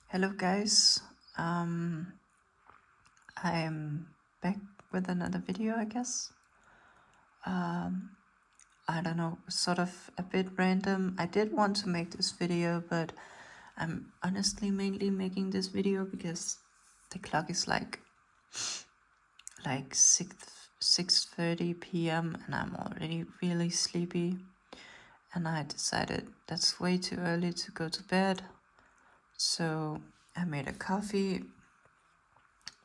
Hello guys, I'm back with another video, I guess. I don't know, sort of a bit random. I did want to make this video, but I'm honestly mainly making this video because the clock is like 6:30 p.m. and I'm already really sleepy. And I decided that's way too early to go to bed. So I made a coffee,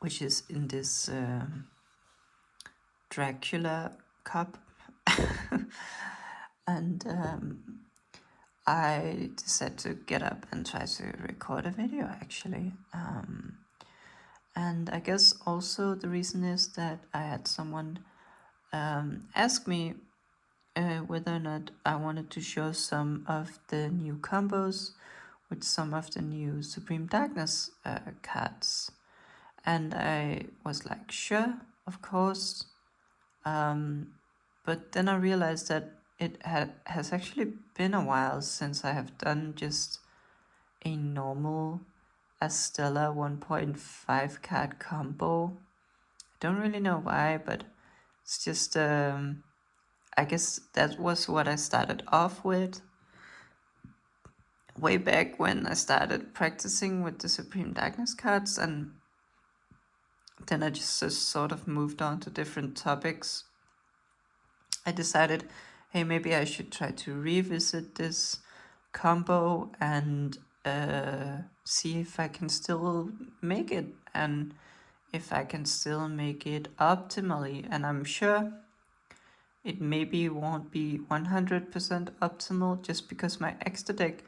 which is in this Dracula cup. And I decided to get up and try to record a video actually. And I guess also the reason is that I had someone ask me whether or not I wanted to show some of the new combos with some of the new Supreme Darkness cards. And I was like, sure, of course. But then I realized that it has actually been a while since I have done just a normal Astellar 1.5 card combo. I don't really know why, but it's just, I guess that was what I started off with way back when I started practicing with the Supreme Darkness cards, and then I just sort of moved on to different topics. I decided, hey, maybe I should try to revisit this combo and see if I can still make it and if I can still make it optimally. And I'm sure it maybe won't be 100% optimal just because my extra deck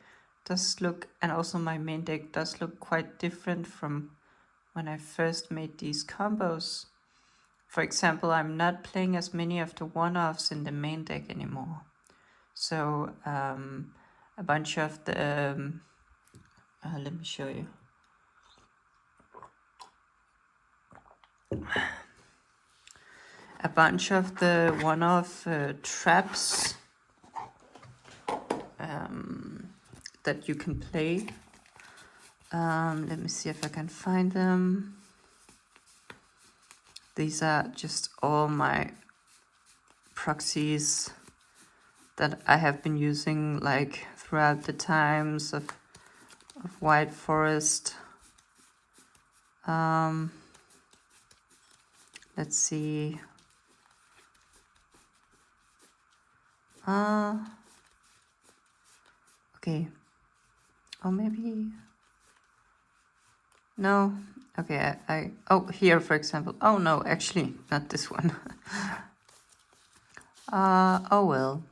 does look, and also my main deck does look quite different from when I first made these combos. For example, I'm not playing as many of the one-offs in the main deck anymore. So a bunch of the, let me show you. A bunch of the one-off traps that you can play. Let me see if I can find them. These are just all my proxies that I have been using like throughout the times of White Forest. Let's see. Okay. Or maybe... No. Okay, oh, here, for example. Oh, no, actually, not this one. Oh, well.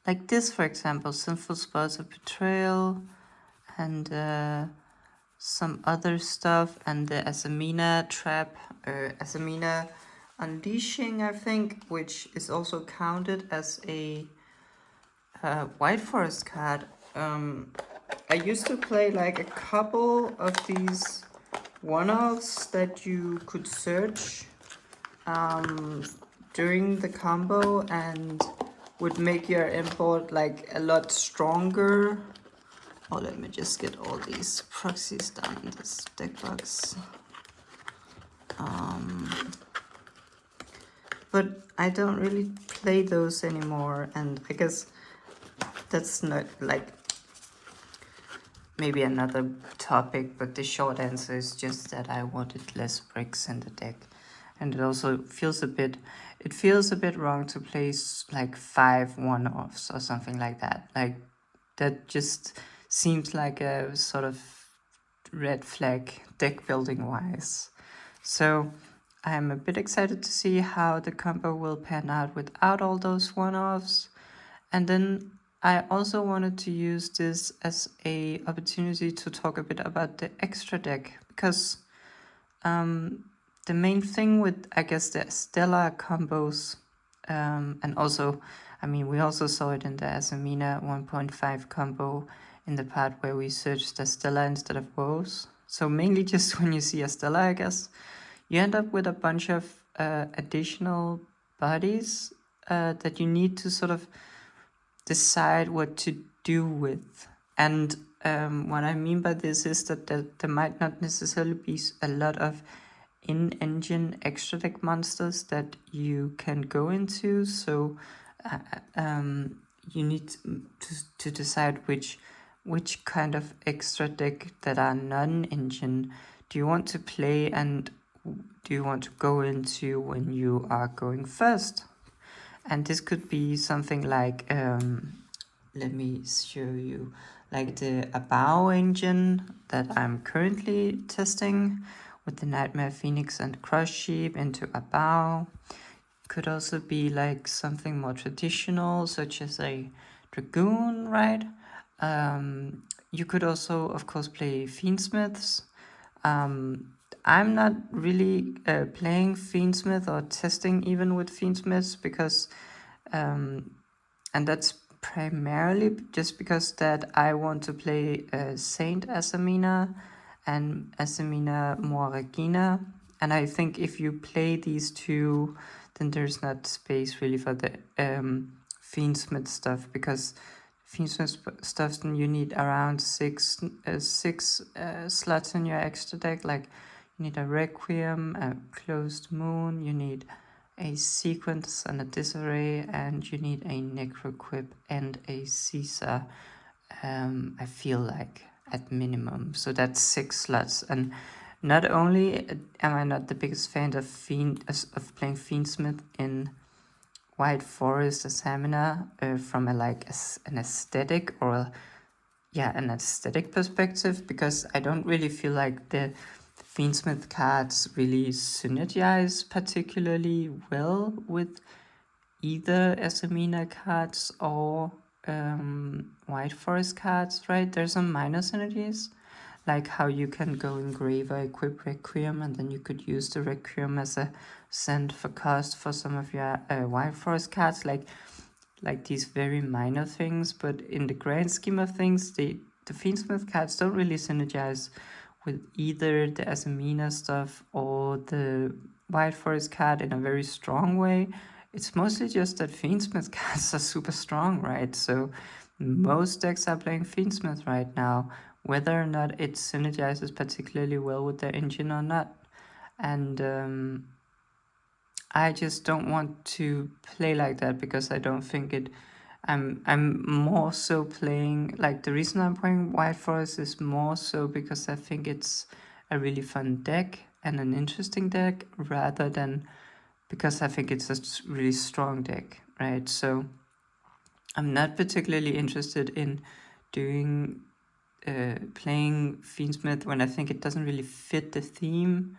Like this, for example, Sinful Spots of Betrayal, and some other stuff, and the Asamina trap, Asamina Unleashing, I think, which is also counted as a White Forest card. I used to play like a couple of these one-offs that you could search during the combo and would make your import like a lot stronger. Oh, let me just get all these proxies down in this deck box. But I don't really play those anymore, and I guess that's not like maybe another topic, but the short answer is just that I wanted less bricks in the deck. And it also feels a bit wrong to place like 5 one-offs or something like that. Like that just seems like a sort of red flag deck building wise. So I'm a bit excited to see how the combo will pan out without all those one-offs. And then I also wanted to use this as a opportunity to talk a bit about the extra deck, because the main thing with, I guess, the Stellar combos, and also, I mean, we also saw it in the Asamina 1.5 combo in the part where we searched Astellar instead of woes. So mainly just when you see Astellar, I guess, you end up with a bunch of additional bodies that you need to sort of decide what to do with. And what I mean by this is that there might not necessarily be a lot of in-engine extra deck monsters that you can go into. So you need to decide which kind of extra deck that are non-engine do you want to play and do you want to go into when you are going first. And this could be something like, let me show you, like the Bao engine that I'm currently testing with the Nightmare Phoenix and Crush Sheep into Bao. Could also be like something more traditional, such as a Dragoon, right? You could also, of course, play Fiendsmiths. I'm not really playing Fiendsmith or testing even with Fiendsmiths because, and that's primarily just because that I want to play Saint Asamina and Asamina Moaragina. And I think if you play these two, then there's not space really for the Fiendsmith stuff, because Fiendsmith stuff, then you need around six slots in your extra deck. Like you need a Requiem, a Closed Moon, you need a Sequence and a Disarray, and you need a Necroquip and a Caesar. I feel like at minimum. So that's 6 slots. And not only am I not the biggest fan of playing Fiendsmith in White Forest Examiner from an aesthetic or an aesthetic perspective, because I don't really feel like the Fiendsmith cards really synergize particularly well with either Examiner cards or White Forest cards, right? There's some minor synergies, like how you can go Engraver, equip Requiem, and then you could use the Requiem as a send for cost for some of your White Forest cards, like these very minor things. But in the grand scheme of things, the Fiendsmith cards don't really synergize with either the Asamina stuff or the White Forest card in a very strong way. It's mostly just that Fiendsmith cards are super strong, right? So most decks are playing Fiendsmith right now, whether or not it synergizes particularly well with their engine or not. And I just don't want to play like that, because I don't think it. I'm more so playing, like, the reason I'm playing White Forest is more so because I think it's a really fun deck and an interesting deck, rather than because I think it's a really strong deck, right? So I'm not particularly interested in doing playing Fiendsmith when I think it doesn't really fit the theme,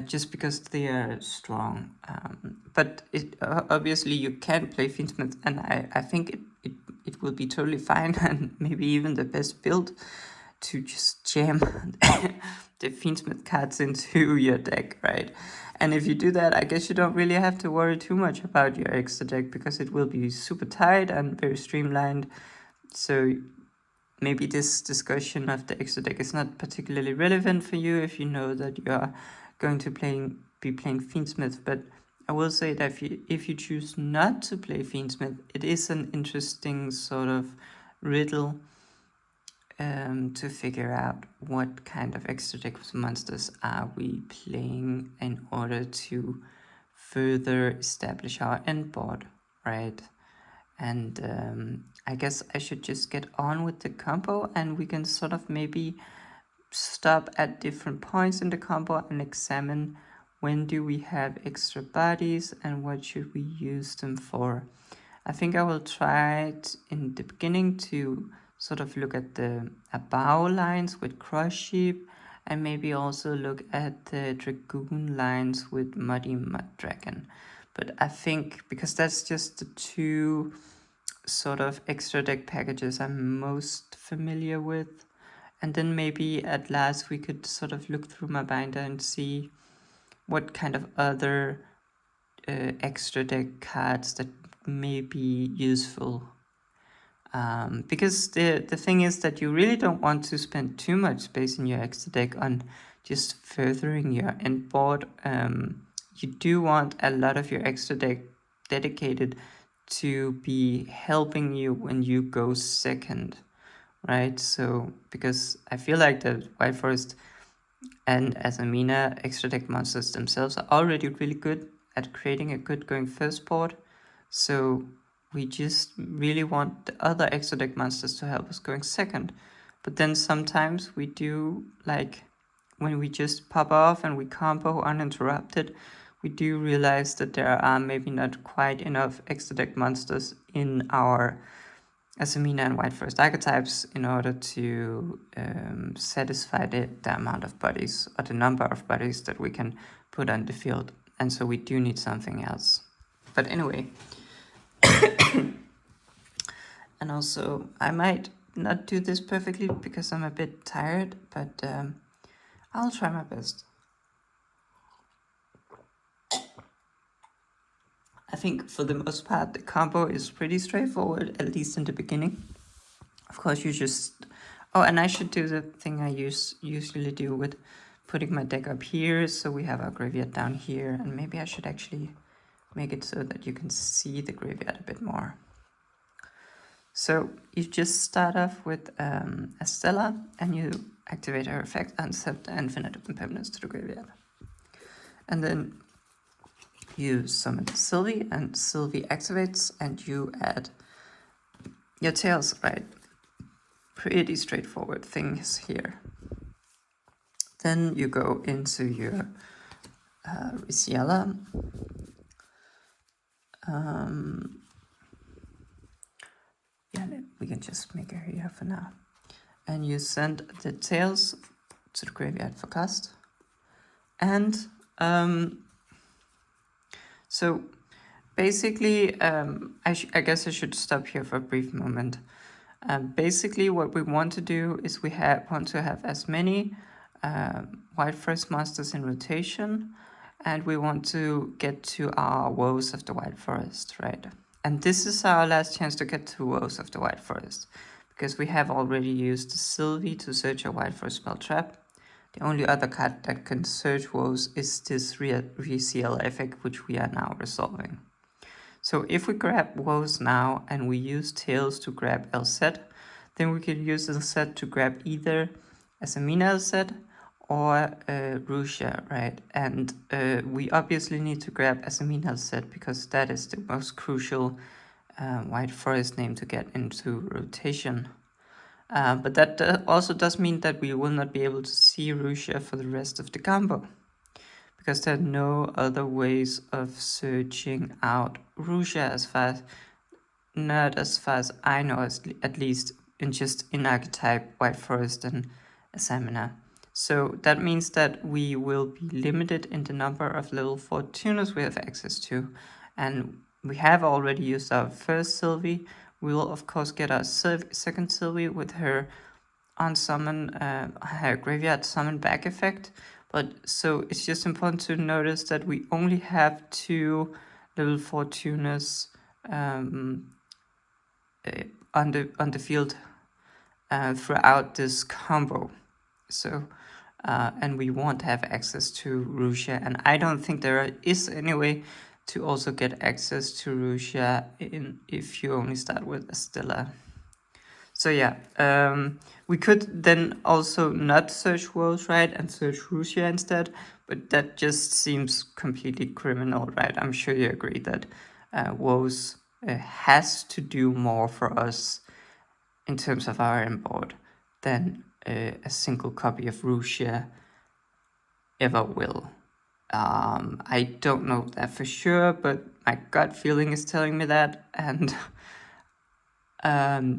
just because they are strong. But obviously you can play Fiendsmith, and I think it will be totally fine and maybe even the best build to just jam the Fiendsmith cards into your deck, right? And if you do that, I guess you don't really have to worry too much about your extra deck, because it will be super tight and very streamlined. So maybe this discussion of the extra deck is not particularly relevant for you if you know that you are going to be playing Fiendsmith. But I will say that if you choose not to play Fiendsmith, it is an interesting sort of riddle to figure out what kind of extra deck monsters are we playing in order to further establish our end board, right? And I guess I should just get on with the combo, and we can sort of maybe stop at different points in the combo and examine when do we have extra bodies and what should we use them for. I think I will try in the beginning to sort of look at the Bao lines with Crush Sheep, and maybe also look at the Dragoon lines with Muddy Mud Dragon. But I think, because that's just the two sort of extra deck packages I'm most familiar with, and then maybe at last we could sort of look through my binder and see what kind of other extra deck cards that may be useful. Because the thing is that you really don't want to spend too much space in your extra deck on just furthering your end board. You do want a lot of your extra deck dedicated to be helping you when you go second, right? So because I feel like the White Forest and Asamina extra deck monsters themselves are already really good at creating a good going first board. So we just really want the other extra deck monsters to help us going second. But then sometimes we do, like when we just pop off and we combo uninterrupted, we do realize that there are maybe not quite enough extra deck monsters in our Asamina and White Forest archetypes in order to satisfy the amount of bodies or the number of bodies that we can put on the field. And so we do need something else. But anyway, and also I might not do this perfectly because I'm a bit tired, but I'll try my best. I think for the most part the combo is pretty straightforward, at least in the beginning. Of course, you just... Oh, and I should do the thing I usually do with putting my deck up here, so we have our graveyard down here, and maybe I should actually make it so that you can see the graveyard a bit more. So you just start off with Astellar, and you activate her effect and set the infinite impermanence to the graveyard. And then you summon Sylvie, and Sylvie activates, and you add your tails, right? Pretty straightforward things here. Then you go into your Risiela. Yeah, we can just make her here for now. And you send the tails to the graveyard for cast. And so basically, I guess I should stop here for a brief moment. Basically, what we want to do is we want to have as many White Forest monsters in rotation, and we want to get to our Woes of the White Forest, right? And this is our last chance to get to Woes of the White Forest, because we have already used Sylvie to search a White Forest spell trap. The only other card that can search Woes is this Reseal effect, which we are now resolving. So if we grab Woes now and we use Tails to grab LZ, then we can use LZ to grab either Asamina LZ or Rusha, right? And we obviously need to grab Asamina LZ because that is the most crucial White Forest name to get into rotation. But that also does mean that we will not be able to see Rusha for the rest of the combo, because there are no other ways of searching out Rusha not as far as I know, at least in archetype White Forest and Asamina. So that means that we will be limited in the number of level 4 tuners we have access to, and we have already used our first Sylvie. We will of course get our second Sylvie with her unsummon, her graveyard summon back effect. But so it's just important to notice that we only have 2 level 4 tuners on the field throughout this combo. So and we won't have access to Rusha, and I don't think there is any way to also get access to Rusha if you only start with Astellar. So yeah, we could then also not search Woes, right, and search Russia instead, but that just seems completely criminal, right? I'm sure you agree that Woes has to do more for us in terms of our import than a single copy of Russia ever will. I don't know that for sure, but my gut feeling is telling me that, and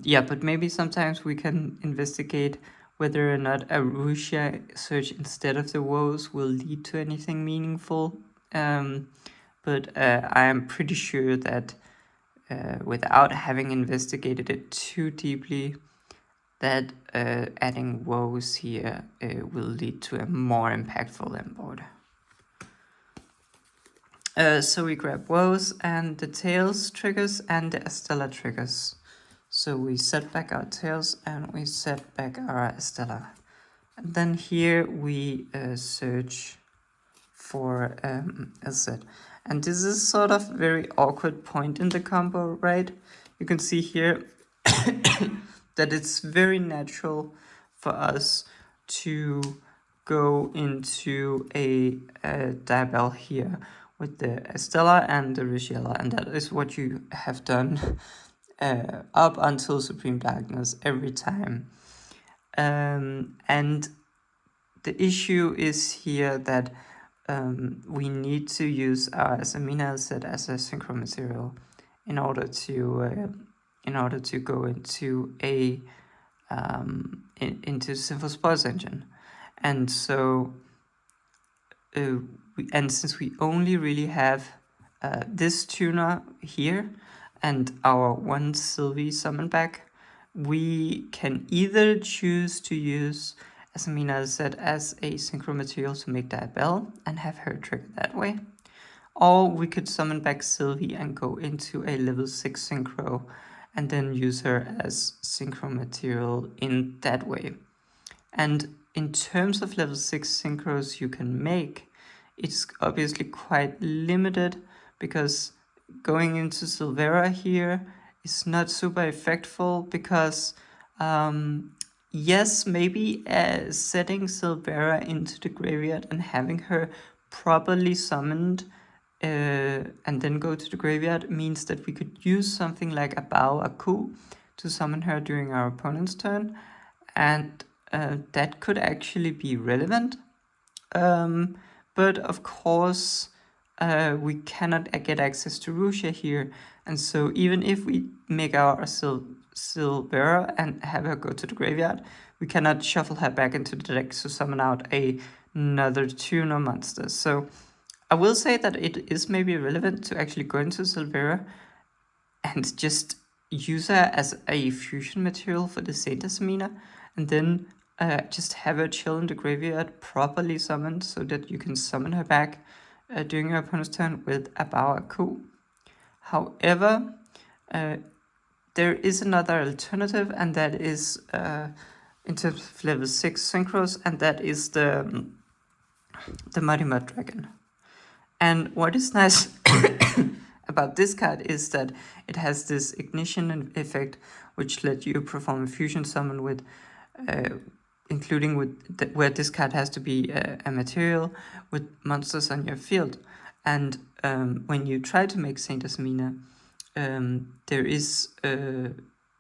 yeah, but maybe sometimes we can investigate whether or not a Russia search instead of the Woes will lead to anything meaningful. But I am pretty sure that without having investigated it too deeply, that adding Woes here will lead to a more impactful import. So we grab Woes and the Tails triggers and the Astellar triggers. So we set back our Tails and we set back our Astellar. And then here we search for LZ. And this is sort of a very awkward point in the combo, right? You can see here that it's very natural for us to go into a diabell here with the Astellar and the Rigella, and that is what you have done up until Supreme Darkness every time. And the issue is here that we need to use our amino acid as a synchro material in order to go into a into Simple Sports Engine. And so and since we only really have this tuner here and our one Sylvie summon back, we can either choose to use Asamina Z as a synchro material to make that bell and have her trigger that way, or we could summon back Sylvie and go into a level 6 synchro and then use her as synchro material in that way. And in terms of level 6 synchros you can make, it's obviously quite limited because going into Silvera here is not super effectful because yes, maybe setting Silvera into the graveyard and having her properly summoned and then go to the graveyard means that we could use something like a Bao A Qu to summon her during our opponent's turn, and that could actually be relevant. But of course, we cannot get access to Rusha here, and so even if we make our Silvera and have her go to the graveyard, we cannot shuffle her back into the deck to summon out another tuner monster. So I will say that it is maybe relevant to actually go into Silvera and just use her as a fusion material for the Saint Asamina, and then just have her chill in the graveyard properly summoned so that you can summon her back during your opponent's turn with a Bao A Qu. However, there is another alternative, and that is in terms of level 6 synchros, and that is the Mighty Mud Dragon. And what is nice about this card is that it has this ignition effect, which let you perform a fusion summon with, including with where this card has to be a material with monsters on your field. And when you try to make Saint Asmina, there is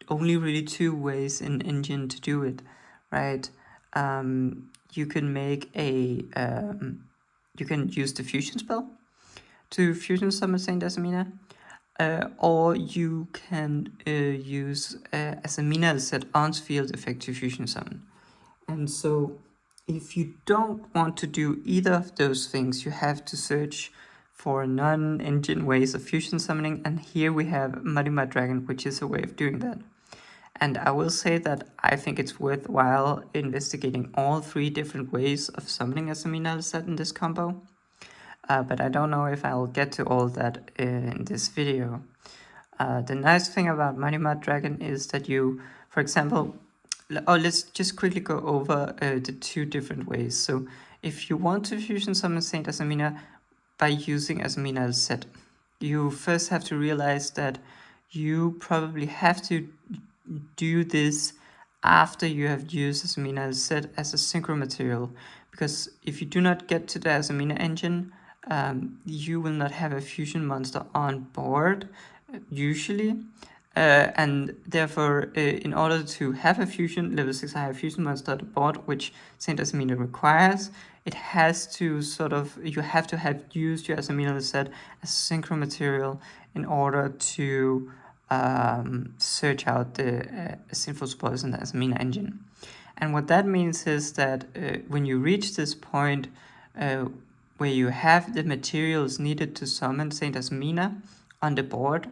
only really 2 ways in Engine to do it, right? You can make a you can use the fusion spell to fusion summon Saint Asamina, or you can use Asamina set on's field effect to fusion summon. And so if you don't want to do either of those things, you have to search for non-engine ways of fusion summoning, and here we have Mighty Mud Dragon, which is a way of doing that. And I will say that I think it's worthwhile investigating all 3 different ways of summoning Asamina set in this combo. But I don't know if I'll get to all that in this video. The nice thing about Mighty Mud Dragon is that you, for example, let's just quickly go over the 2 different ways. So if you want to fusion summon Saint Asamina by using Asamina set, you first have to realize that you probably have to do this after you have used Asamina set as a synchro material, because if you do not get to the Asamina engine, you will not have a fusion monster on board usually, and therefore in order to have a fusion level 6 higher fusion monster on the board, which Saint Asamina requires, it has to you have to have used your Asamina set as synchro material in order to search out the Sinful Spoils in the Asamina engine. And what that means is that when you reach this point where you have the materials needed to summon Saint Asamina on the board,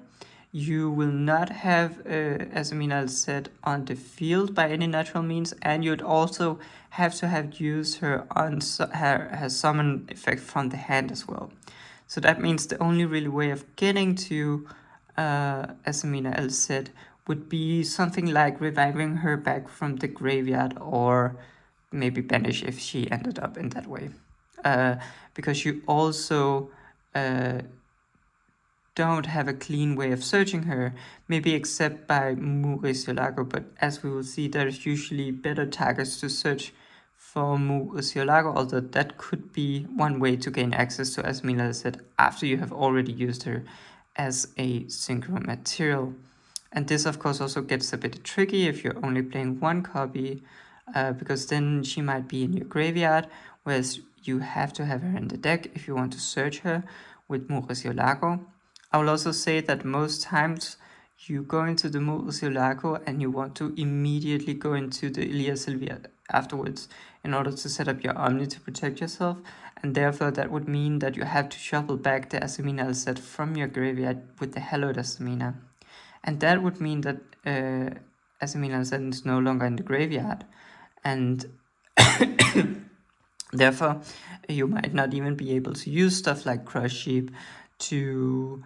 you will not have Asamina set on the field by any natural means, and you'd also have to have used her on her summon effect from the hand as well. So that means the only really way of getting to Asamina L-Set would be something like reviving her back from the graveyard, or maybe banish if she ended up in that way. Because you also don't have a clean way of searching her, maybe except by Murcielago, but as we will see, there's usually better targets to search for Murcielago, although that could be one way to gain access to Asmila said after you have already used her as a synchro material. And this of course also gets a bit tricky if you're only playing one copy, because then she might be in your graveyard, whereas you have to have her in the deck if you want to search her with Murcielago. I will also say that most times you go into the Murcielago and you want to immediately go into the Ilia Sylvia afterwards in order to set up your Omni to protect yourself, and therefore that would mean that you have to shuffle back the Asamina set from your graveyard with the Hallowed Asamina. And that would mean that Asamina set is no longer in the graveyard, and therefore you might not even be able to use stuff like Crush Sheep to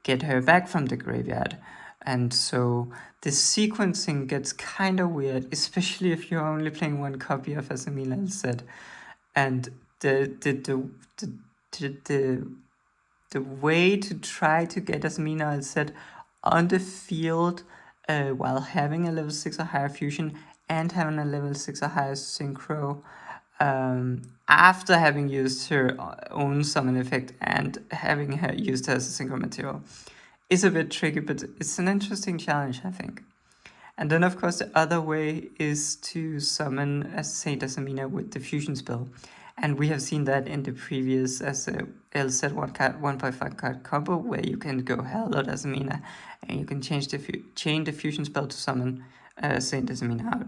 get her back from the graveyard. And so the sequencing gets kind of weird, especially if you're only playing one copy of Asamila set. And the way to try to get Asamina set on the field while having a level 6 or higher fusion and having a level 6 or higher synchro, after having used her own summon effect and having her used as a synchro material, is a bit tricky, but it's an interesting challenge, I think. And then of course the other way is to summon a Saint Asamina with the fusion spell. And we have seen that in the previous as a LZ 1.5 card combo, where you can go Hallowed Asamina and you can chain the fusion spell to summon Saint Asamina out.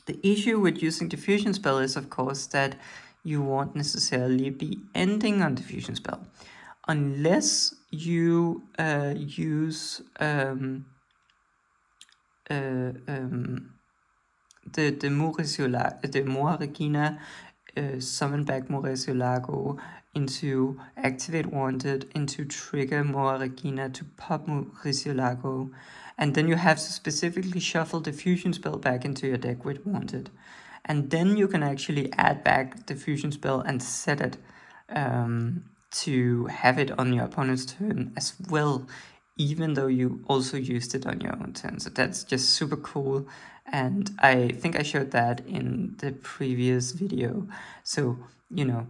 The issue with using the fusion spell is of course that you won't necessarily be ending on the fusion spell unless you use the Moa Regina, summon back Murcielago into activate wanted, into trigger Moa Regina to pop Murcielago, and then you have to specifically shuffle the fusion spell back into your deck with wanted. And then you can actually add back the fusion spell and set it to have it on your opponent's turn as well, even though you also used it on your own turn. So that's just super cool. And I think I showed that in the previous video. So, you know,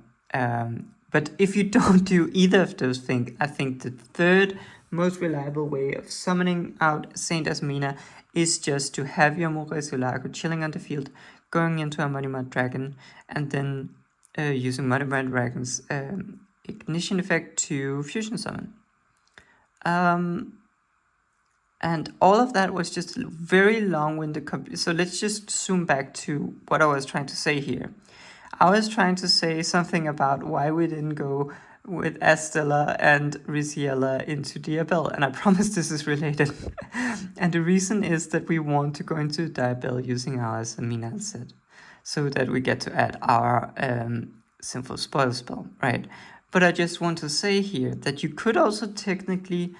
but if you don't do either of those things, I think the third most reliable way of summoning out Saint Asamina is just to have your Murcielago chilling on the field, going into a Muddy Mud Dragon, and then using Muddy Mud Dragon's ignition effect to fusion summon. And all of that was just very long-winded. So let's just zoom back to what I was trying to say here. I was trying to say something about why we didn't go with Astellar and Riziella into Diabel, and I promise this is related. And the reason is that we want to go into Diabel using our Asamina set, so that we get to add our Sinful Spoil spell, right? But I just want to say here that you could also technically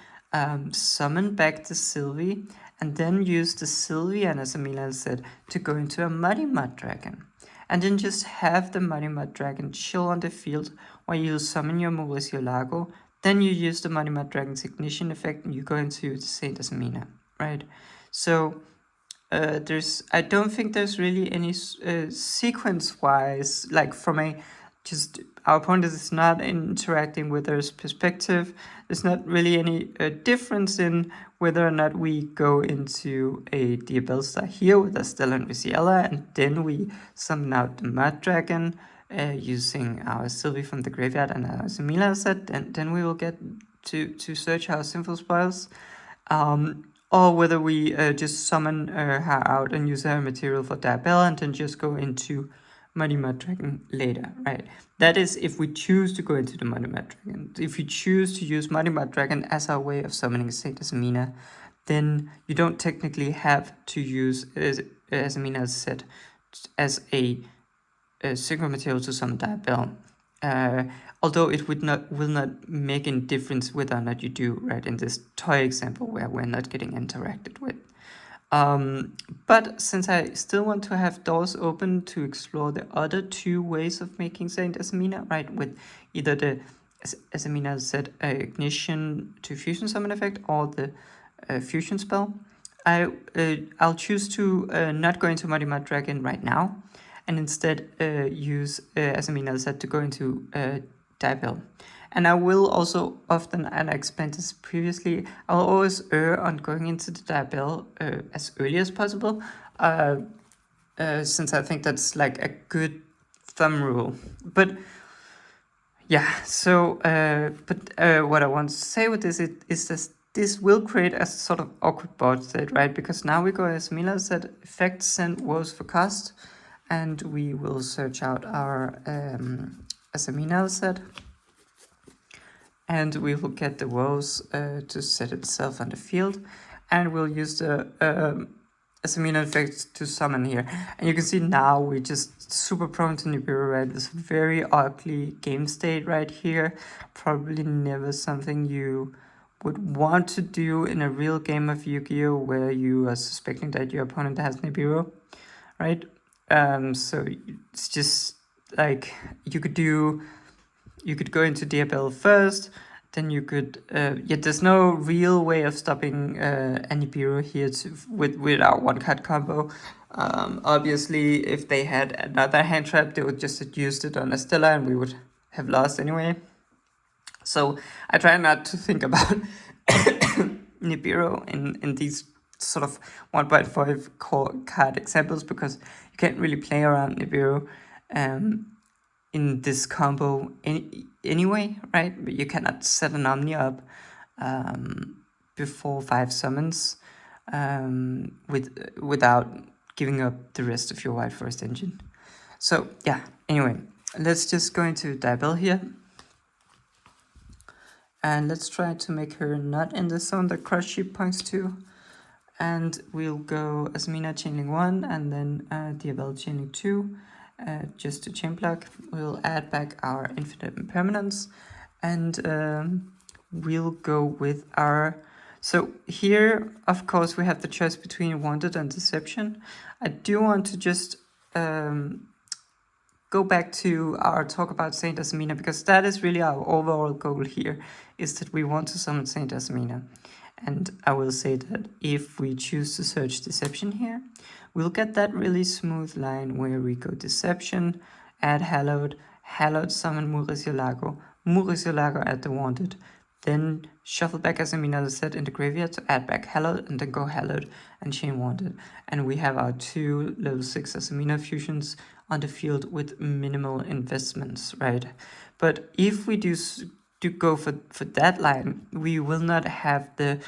summon back the Sylvie and then use the Sylvie and Asamina set to go into a Muddy Mud Dragon. And then just have the Muddy Mud Dragon chill on the field while you summon your Murcielago. Then you use the Muddy Mud Dragon's ignition effect and you go into the Saint Asamina, right? So I don't think there's really any sequence-wise, like from a just our opponent is not interacting with their perspective. There's not really any difference in whether or not we go into a Diabel star here with Astellar and Riziella, and then we summon out the Mud Dragon using our Sylvie from the graveyard and our Asamila set, and then we will get to search our Sinful Spoils. Or whether we just summon her out and use her material for Diabel and then just go into Muddy Mud Dragon later, right? That is if we choose to go into the Muddy Mud Dragon. If you choose to use Muddy Mud Dragon as our way of summoning Saint Asamina, then you don't technically have to use Asamina's set as a synchro material to summon Diabel. Although it will not make any difference whether or not you do, right, in this toy example where we're not getting interacted with. But since I still want to have doors open to explore the other two ways of making Saint Asamina, right, with either the as Amina said, ignition to fusion summon effect or the fusion spell, I'll choose to not go into Muddy Mud Dragon right now, and instead use, as Amina said, to go into Diabell. And I will also often, and I explained this previously, I'll always err on going into the Diabell as early as possible, since I think that's like a good thumb rule. But yeah, so what I want to say with this is this will create a sort of awkward board state, right? Because now we go, as Mila said, effect send woes for cost, and we will search out our, as Amina said, and we will get the woes to set itself on the field, and we'll use the as Amina effect to summon here. And you can see now we're just super prone to Nibiru, right? This very ugly game state right here. Probably never something you would want to do in a real game of Yu-Gi-Oh! Where you are suspecting that your opponent has Nibiru, right? So it's just like you could go into Diabell first, then you could, yet there's no real way of stopping any Nibiru here with our one-card combo. Obviously, if they had another hand trap, they would just have used it on Astellar and we would have lost anyway. So I try not to think about Nibiru in these sort of 1.5 card examples, because you can't really play around Nibiru in this combo anyway, right? But you cannot set an Omni up before 5 summons without giving up the rest of your White Forest engine. So yeah, anyway, let's just go into Diabell here. And let's try to make her not in the zone that Crush Sheep points to. And we'll go Asmina Chainlink 1 and then Diabell Chainlink 2. Just to chain block. We'll add back our Infinite Impermanence. And we'll go with our... So here, of course, we have the choice between Wanted and Deception. I do want to just... go back to our talk about Saint Asmina, because that is really our overall goal here, is that we want to summon Saint Asmina. And I will say that if we choose to search Deception here, we'll get that really smooth line where we go Deception, add Hallowed, Hallowed summon Muricio Lago at the Wanted, then shuffle back Asmina, as I said, in the graveyard to add back Hallowed, and then go Hallowed and chain Wanted. And we have our 2 level 6 Asmina fusions on the field with minimal investments, right? But if we do go for that line, we will not have the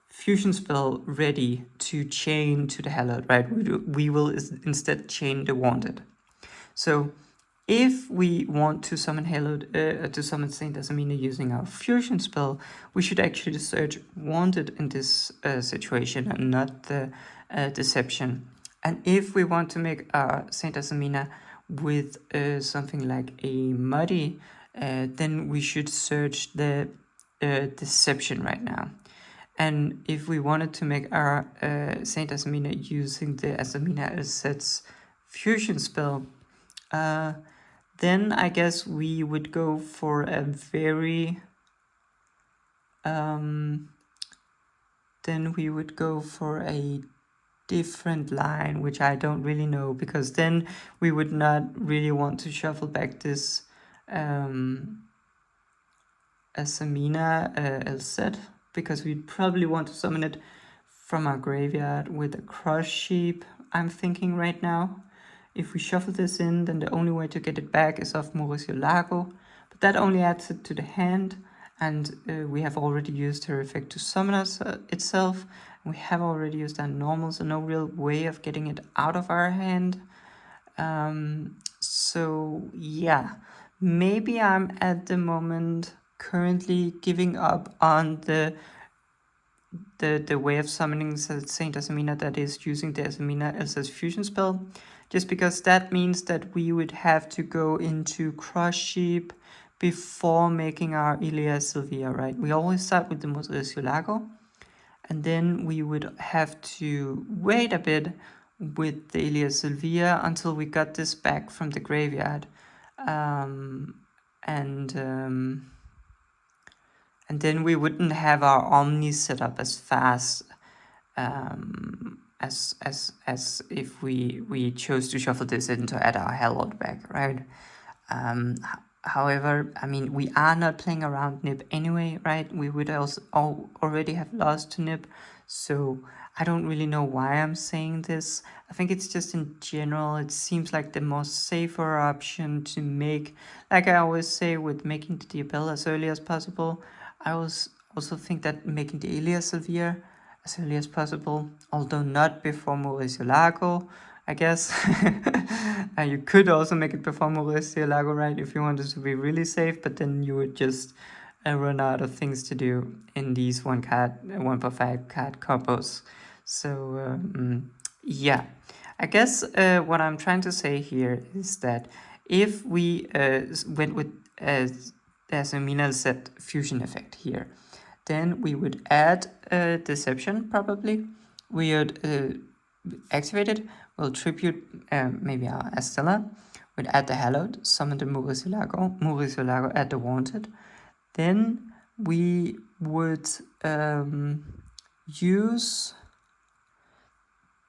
fusion spell ready to chain to the Hallowed, right? We will instead chain the Wanted. So if we want to summon Hallowed, to summon Saint Asmina using our fusion spell, we should actually search Wanted in this situation and not the Deception. And if we want to make our Saint Asmina with something like a Muddy, then we should search the Deception right now. And if we wanted to make our Saint Asmina using the Asmina Assets fusion spell, then I guess we would go for a very... then we would go for a different line, which I don't really know, because then we would not really want to shuffle back this Asmina LZ, because we'd probably want to summon it from our graveyard with a Crush Sheep, I'm thinking right now. If we shuffle this in, then the only way to get it back is off Mauricio Lago, but that only adds it to the hand, and we have already used her effect to summon us itself. We have already used our normal, so no real way of getting it out of our hand. So yeah, maybe I'm at the moment currently giving up on the way of summoning Saint Asmina, that is using the Asmina as fusion spell, just because that means that we would have to go into Crush Sheep before making our Ilia Sylvia, right? We always start with the Mauricio Lago, and then we would have to wait a bit with the Ilia Sylvia until we got this back from the graveyard. And then we wouldn't have our Omni set up as fast as if we chose to shuffle this in to add our Hellot back, right? However, I mean, we are not playing around Nib anyway, right? We would also already have lost to Nib, so I don't really know why I'm saying this. I think it's just in general, it seems like the most safer option to make, like I always say, with making the Diabella as early as possible. I also think that making the Elia Sylvia as early as possible, although not before Mauricio Lago, I guess. And you could also make it before Mauricio Lago, right, if you wanted to be really safe, but then you would just run out of things to do in these 1/5 card combos. So yeah, I guess what I'm trying to say here is that if we went with as Amina said, fusion effect here, then we would add Deception, probably. We would activate it. We'll tribute maybe our Astellar. We'd add the Hallowed, summon the Mauricio Lago, add the Wanted. Then we would use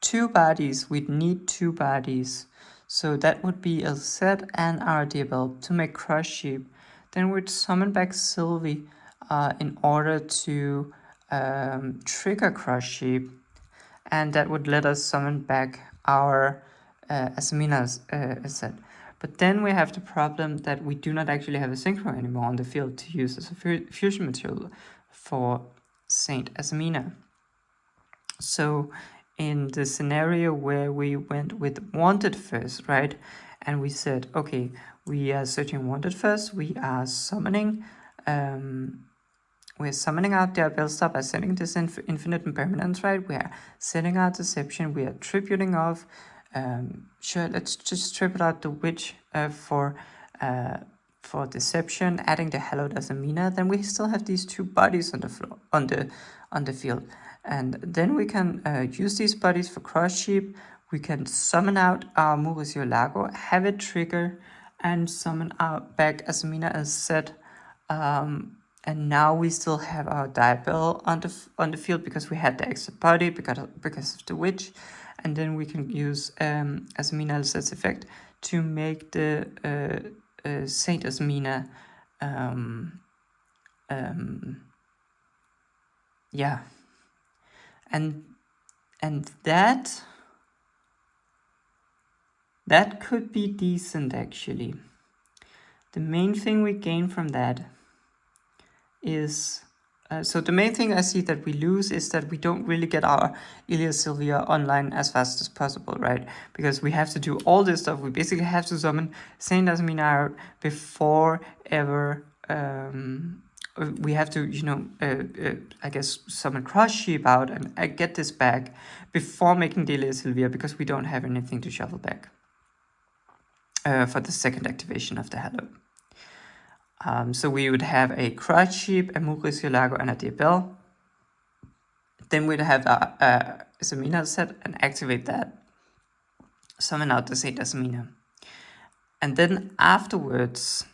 2 bodies. We'd need 2 bodies. So that would be a set and our Diabel to make Crush Sheep. Then we'd summon back Sylvie in order to trigger Crush Sheep, and that would let us summon back our Asamina's set. But then we have the problem that we do not actually have a Synchro anymore on the field to use as a fusion material for Saint Asamina. So in the scenario where we went with Wanted first, right, and we said, okay, we are searching Wanted first, we are summoning we're summoning out the Bellstar by setting this infinite impermanence, right? We are setting out Deception, we are tributing off. Sure, let's just tribute out the Witch for Deception, adding the Hallowed Asamina. Then we still have these 2 bodies on the floor, on the field. And then we can use these bodies for Cross Sheep. We can summon out our Mauricio Lago, have it trigger, and summon out back Asamina as set. And now we still have our Diabell on the field because we had the extra body because of the Witch. And then we can use Asamina as its effect to make the Saint Asamina yeah. And that could be decent, actually. The main thing we gain from that is so the main thing I see that we lose is that we don't really get our Ilia Sylvia online as fast as possible, right? Because we have to do all this stuff. We basically have to summon Saint Asamina out before ever we have to, I guess, summon Cross Sheep out and get this back before making the Ilia Sylvia, because we don't have anything to shuffle back for the second activation of the Hello. So we would have a Crush Sheep, a Mauricio Lago, and a Diabell. Then we'd have the Asamina set and activate that. Summon out the Saint Asamina. And then afterwards,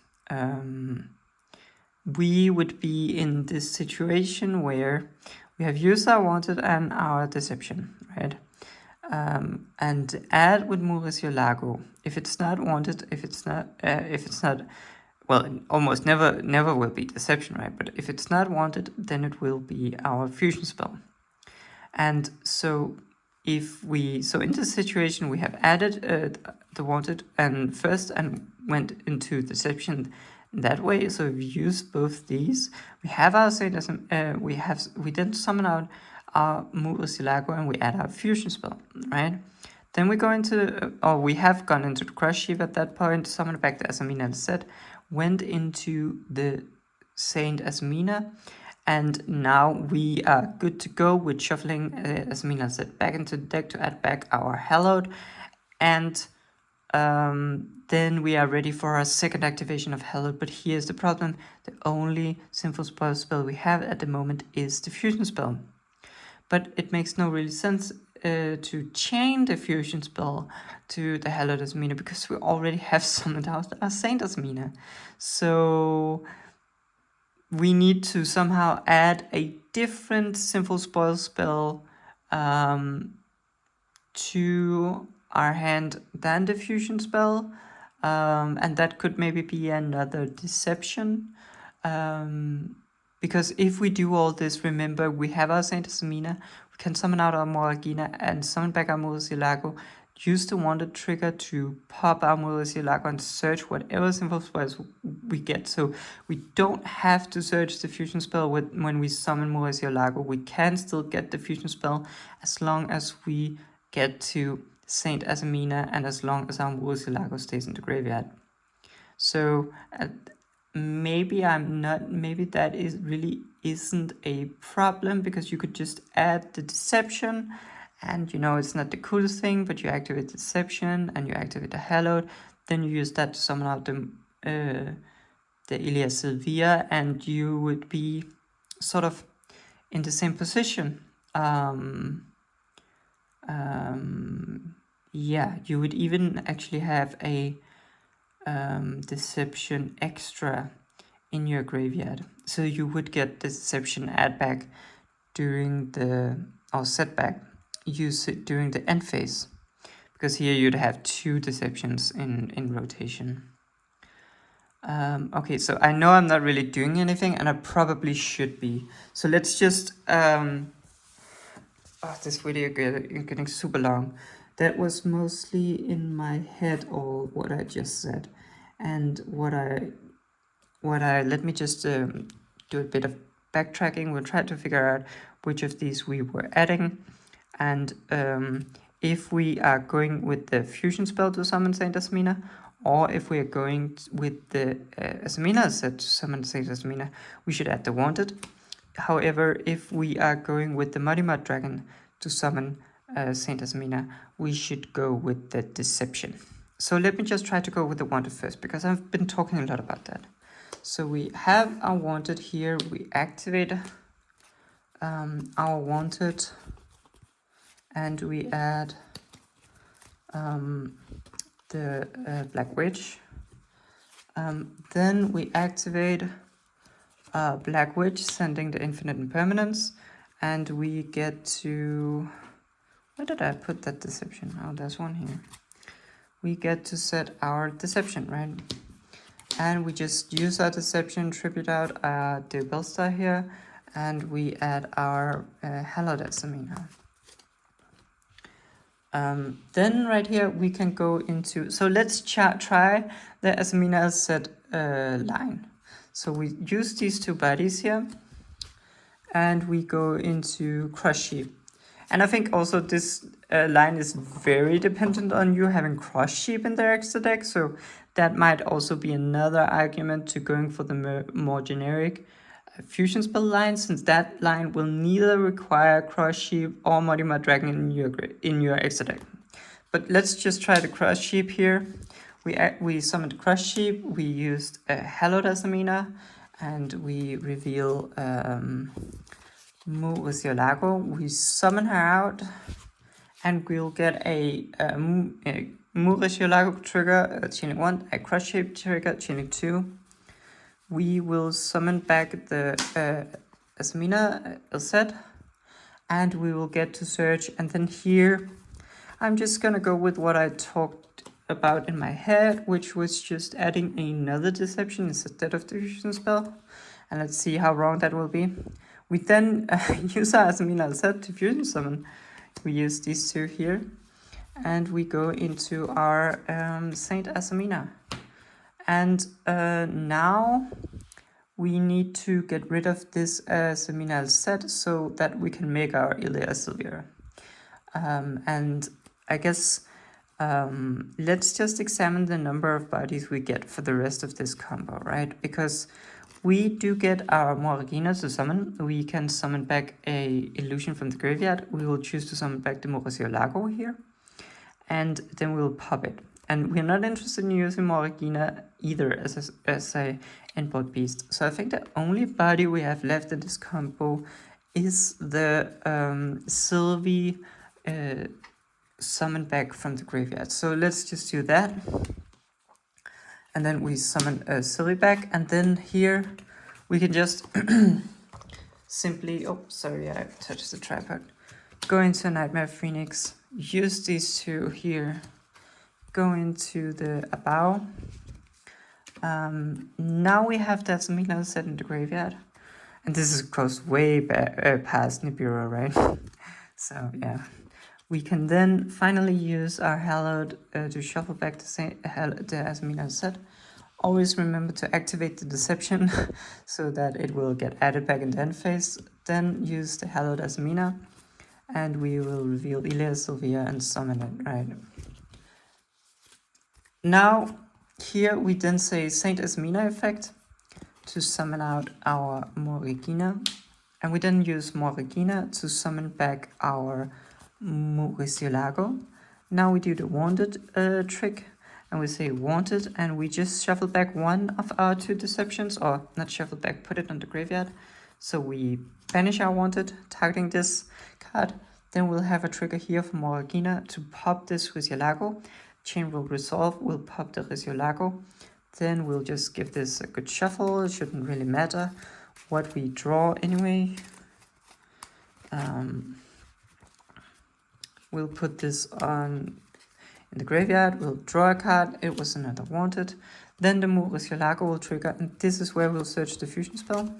we would be in this situation where we have used our Wanted and our Deception, right? And add with Mauricio Lago. If it's not Wanted, if it's not, well, it almost never will be Deception, right? But if it's not Wanted, then it will be our fusion spell. And so in this situation, we have added the Wanted and first and went into Deception that way. So we use both these. We have our we then summon out our Mauricio Lago and we add our fusion spell, right? Then we go into, we have gone into the Crush Sheep at that point, summoned back the Asamina and set, went into the Saint Asamina, and now we are good to go with shuffling Asamina set back into the deck to add back our Hallowed, and then we are ready for our second activation of Hallowed. But here's the problem: the only Sinful spell we have at the moment is the fusion spell. But it makes no really sense to chain the fusion spell to the Hallowed Asamina because we already have summoned out our Saint Asamina. So we need to somehow add a different Sinful Spoil spell to our hand than the fusion spell. And that could maybe be another deception. Because if we do all this, remember, we have our Saint Asamina, we can summon out our Moragina and summon back our Murcielago, use the wanted trigger to pop our Murcielago and search whatever Sinful Spoils we get. So we don't have to search the fusion spell when we summon Murcielago. We can still get the fusion spell as long as we get to Saint Asamina and as long as our Murcielago stays in the graveyard. So maybe that really isn't a problem, because you could just add the deception, and it's not the coolest thing, but you activate deception and you activate the hallowed, then you use that to summon out the Ilia Sylvia, and you would be sort of in the same position. Yeah, you would even actually have a deception extra in your graveyard, so you would get the deception add back during or setback, use it during the end phase, because here you'd have 2 deceptions in rotation. Okay, so I know I'm not really doing anything, and I probably should be. So let's just this video getting super long. That was mostly in my head, all what I just said, and what I let me just do a bit of backtracking. We'll try to figure out which of these we were adding, and if we are going with the fusion spell to summon Saint Asamina, or if we are going with the Asamina set to summon Saint Asamina, we should add the wanted. However, if we are going with the Muddy Mud Dragon to summon Saint Asamina, we should go with the deception. So let me just try to go with the wanted first, because I've been talking a lot about that. So we have our wanted here, we activate our wanted, and we add the Black Witch. Then we activate Black Witch, sending the Infinite Impermanence, and we get to... Where did I put that deception? Oh, there's one here. We get to set our deception, right? And we just use our deception, tribute out the Bellstar here, and we add our Hallowed Asamina. Then right here we can go into... So let's try the Asamina set line. So we use these 2 bodies here, and we go into Crush Sheep. And I think also this line is very dependent on you having Crush Sheep in their extra deck, so that might also be another argument to going for the more generic fusion spell line, since that line will neither require Crush Sheep or Muddy Mud Dragon in your extra deck. But let's just try the Crush Sheep here. We summoned Crush Sheep, we used a Hallowed Asamina, and we reveal Murcielago. We summon her out, and we'll get a Murcielago trigger, chaining 1, a Crush Sheep trigger, chaining 2. We will summon back the Asamina set, and we will get to search. And then here, I'm just gonna go with what I talked about in my head, which was just adding another deception instead of the fusion spell. And let's see how wrong that will be. We then use our Asamina set to fusion summon. We use these 2 here, and we go into our Saint Asamina. And now we need to get rid of this Asamina set so that we can make our Ilia Sylvia. And I guess let's just examine the number of bodies we get for the rest of this combo, right? Because we do get our Moragina to summon. We can summon back a illusion from the graveyard. We will choose to summon back the Murcielago here, and then we'll pop it. And we're not interested in using Moragina either as a endboard beast. So I think the only body we have left in this combo is the Sylvie summoned back from the graveyard. So let's just do that. And then we summon Sylvie back, and then here we can just simply, oh, sorry, I touched the tripod. Go into Nightmare Phoenix, use these two here, go into the Bao. Now we have that Zamina set in the graveyard. And this goes way back, past Nibiru, right? So, yeah. We can then finally use our Hallowed to shuffle back the Azamina set. Always remember to activate the Deception so that it will get added back in the end phase. Then use the Hallowed Azamina, and we will reveal Ilia Sylvia and summon it, right? Now, here we then say Saint Azamina effect to summon out our Morigina, and we then use Morigina to summon back our Murcielago. Now we do the wanted trick, and we say wanted, and we just shuffle back one of our two deceptions, or not shuffle back, put it on the graveyard. So we banish our wanted, targeting this card. Then we'll have a trigger here for Morigina to pop this Murcielago. Chain will resolve, we'll pop the Murcielago. Then we'll just give this a good shuffle. It shouldn't really matter what we draw anyway. We'll put this on in the graveyard. We'll draw a card. It was another wanted. Then the Murcielago will trigger, and this is where we'll search the fusion spell.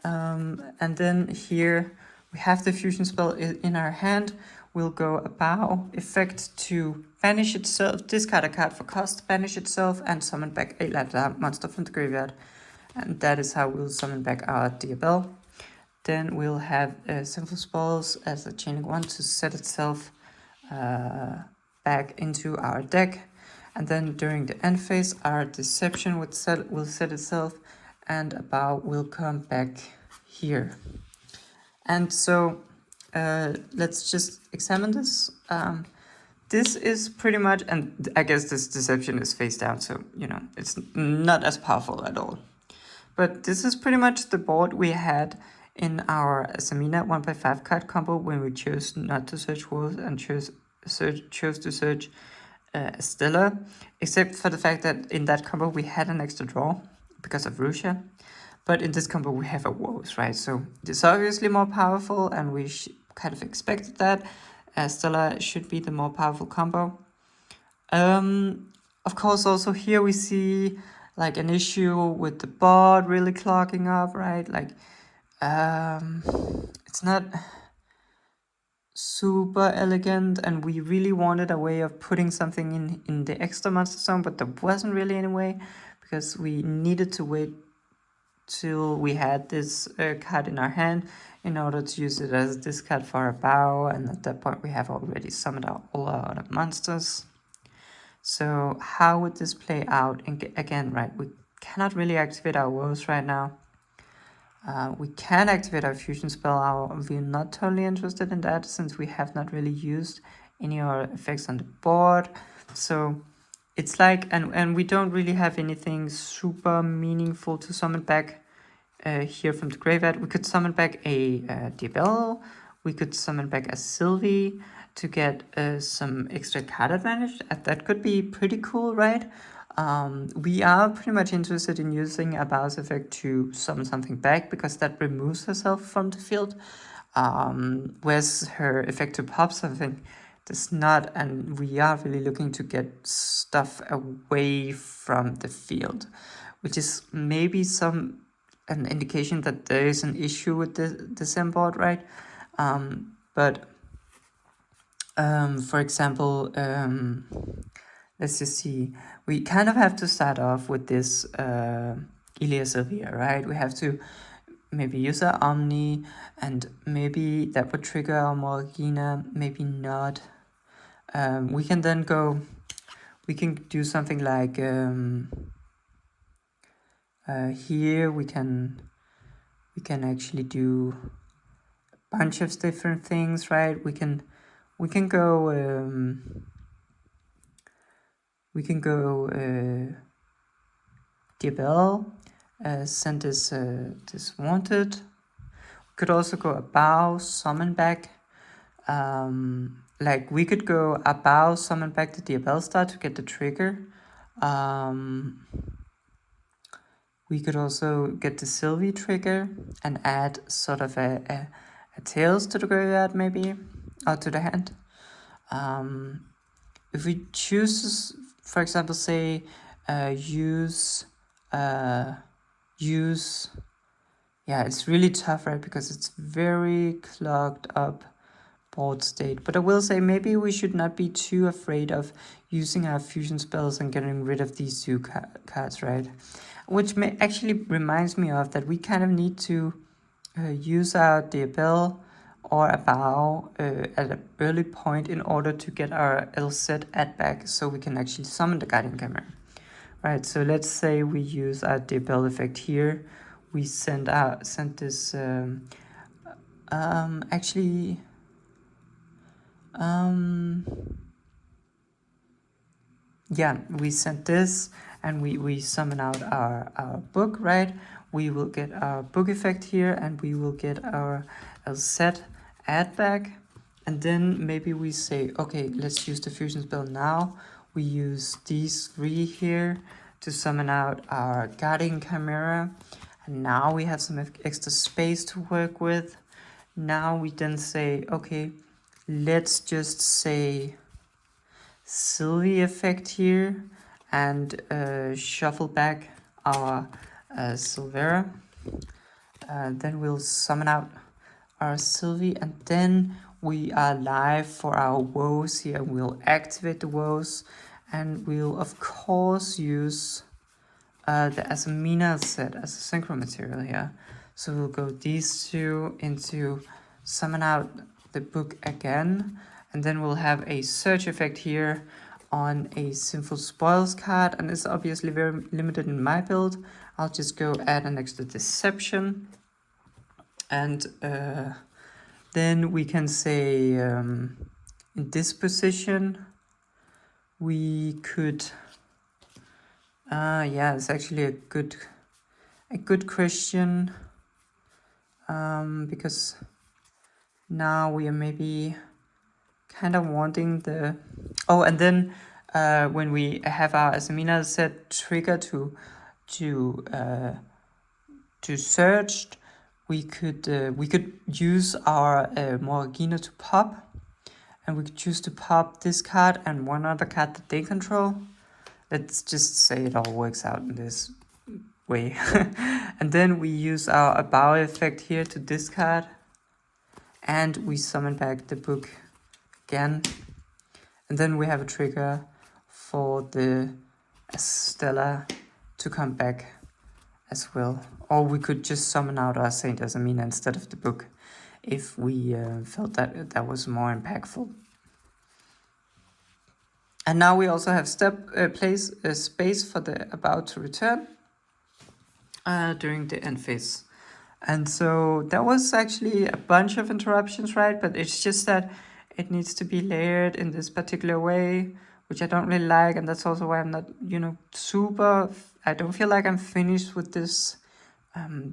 And then here we have the fusion spell in our hand. We'll go a Bao effect to banish itself, discard a card for cost, banish itself, and summon back a Lada monster from the graveyard. And that is how we'll summon back our Diabell. Then we'll have Sinful Spells as a chaining one to set itself back into our deck. And then during the end phase, our Deception will set itself, and a Bao will come back here. And so let's just examine this. This is pretty much, and I guess this Deception is face down, so, you know, it's not as powerful at all. But this is pretty much the board we had in our Azamina 1x5 card combo when we chose not to search Wolves and chose to search Astellar, except for the fact that in that combo we had an extra draw because of Rusha. But in this combo we have a Wolves, right? So it's obviously more powerful, and we kind of expected that. Astellar should be the more powerful combo. Of course, also here we see like an issue with the board really clogging up, right? Like, it's not super elegant, and we really wanted a way of putting something in the extra monster zone, but there wasn't really any way, because we needed to wait till we had this card in our hand in order to use it as a discard for a Bao, and at that point we have already summoned out all our other monsters. So how would this play out? And again, right, we cannot really activate our woes right now. We can activate our fusion spell. We're not totally interested in that, since we have not really used any of our effects on the board. So it's like, and we don't really have anything super meaningful to summon back here from the graveyard. We could summon back a Diabell. We could summon back a Sylvie to get some extra card advantage. That could be pretty cool, right? We are pretty much interested in using a Bao's effect to summon something back, because that removes herself from the field. Whereas her effect to pop something does not, and we are really looking to get stuff away from the field, which is maybe an indication that there is an issue with the Sim board, right? For example, let's just see. We kind of have to start off with this Ilia Sylvia, right? We have to maybe use our Omni, and maybe that would trigger our Morgina, maybe not. We can then go, we can do something like here we can actually do a bunch of different things, right? We can go Diabell, send this wanted. We could also go a Bao, summon back. Like we could go a Bao, summon back the Diabell star to get the trigger. We could also get the Sylvie trigger and add sort of a tails to the graveyard maybe, or to the hand. If we choose, for example, say use, yeah, it's really tough, right? Because it's very clogged up board state. But I will say maybe we should not be too afraid of using our fusion spells and getting rid of these two cards, right? Which actually reminds me of that we kind of need to use our Diabell or a Bao at an early point in order to get our LZ add back so we can actually summon the Guardian Chimera. Right, so let's say we use our Diabell effect here. We send this actually yeah, we sent this and we summon out our book, right? We will get our book effect here and we will get our LZ add back. And then maybe we say, okay, let's use the fusion spell now. We use these three here to summon out our Guardian Chimera. And now we have some extra space to work with. Now we then say, okay, let's just say Sylvie effect here and shuffle back our Silvera. Then we'll summon out our Sylvie and then we are live for our woes here. We'll activate the woes and we'll of course use the Asamina set as a synchro material here. So we'll go these two into summon out the book again, and then we'll have a search effect here on a Sinful Spoils card, and it's obviously very limited in my build. I'll just go add an extra Deception, and then we can say in this position we could yeah, it's actually a good question, because now we are maybe kind of wanting the and then when we have our Asamina set trigger to search, we could use our Moragina to pop, and we could choose to pop this card and one other card that they control. Let's just say it all works out in this way. And then we use our Bao effect here to discard. And we summon back the book again. And then we have a trigger for the Astellar to come back as well. Or we could just summon out our Saint Asamina instead of the book if we felt that that was more impactful. And now we also have space for the About to Return during the end phase. And so that was actually a bunch of interruptions, right? But it's just that it needs to be layered in this particular way, which I don't really like. And that's also why I'm not, I don't feel like I'm finished with this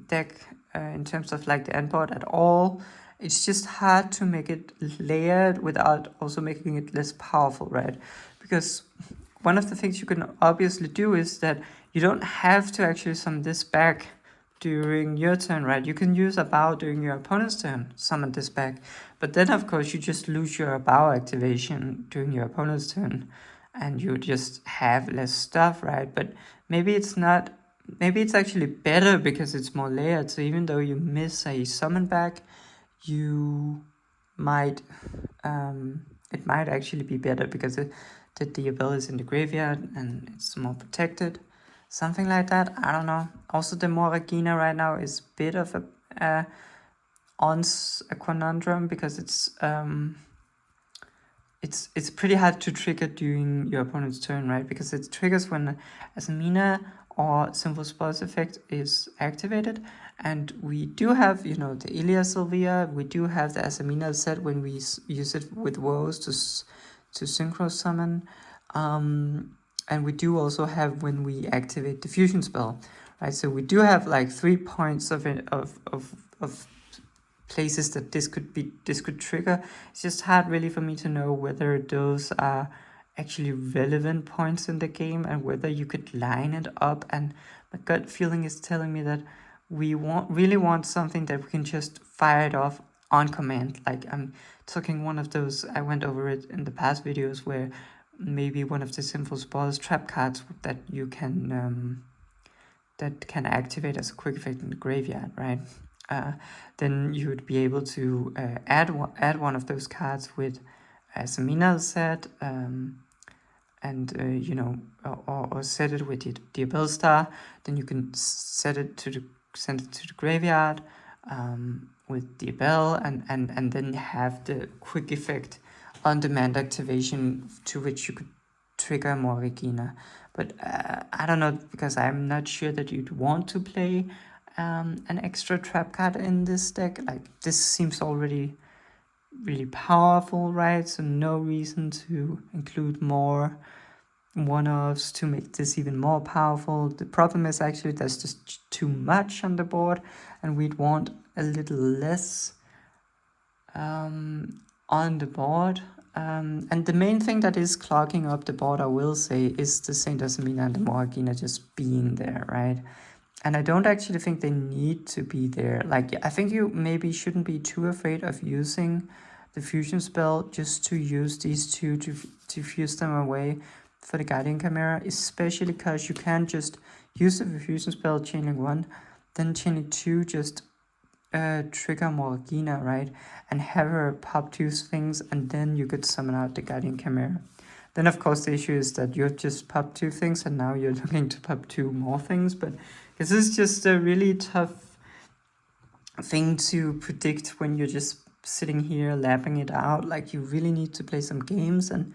deck in terms of like the end board at all. It's just hard to make it layered without also making it less powerful, right? Because one of the things you can obviously do is that you don't have to actually summon this back during your turn, right? You can use a Bao during your opponent's turn, summon this back. But then, of course, you just lose your Bao activation during your opponent's turn, and you just have less stuff, right? But maybe it's not. Maybe it's actually better because it's more layered. So even though you miss a summon back, you might. It might actually be better because the Diabell is in the graveyard and it's more protected. Something like that. I don't know. Also, the Moragina right now is a bit of a conundrum because it's pretty hard to trigger during your opponent's turn, right? Because it triggers when Asamina or Sinful Spoils effect is activated, and we do have, the Ilia Sylvia. We do have the Asamina set when we use it with woes to synchro summon. And we do also have when we activate the fusion spell, right? So we do have like 3 points of places that this could trigger. It's just hard really for me to know whether those are actually relevant points in the game and whether you could line it up. And my gut feeling is telling me that we really want something that we can just fire it off on command. Like I'm talking one of those, I went over it in the past videos, where maybe one of the Sinful Spores trap cards that you can that can activate as a quick effect in the graveyard, right? Then you would be able to add one of those cards with as a Mina set, and you know, or set it with the Abel Star. Then you can send it to the graveyard with the Abel, and then have the quick effect on demand activation, to which you could trigger more Regina. But I don't know, because I'm not sure that you'd want to play an extra trap card in this deck. Like, this seems already really powerful, right? So no reason to include more one-offs to make this even more powerful. The problem is actually there's just too much on the board, and we'd want a little less on the board. And the main thing that is clogging up the board, I will say, is the Saint Asamina and the Morgina just being there, right? And I don't actually think they need to be there. Like, I think you maybe shouldn't be too afraid of using the fusion spell just to use these two to fuse them away for the Guardian Chimera, especially because you can just use the fusion spell, chaining 1, then chaining 2, just trigger Morgina, right? And have her pop 2 things, and then you could summon out the Guardian Chimera. Then, of course, the issue is that you have just popped 2 things, and now you're looking to pop 2 more things. But this is just a really tough thing to predict when you're just sitting here lapping it out. Like, you really need to play some games and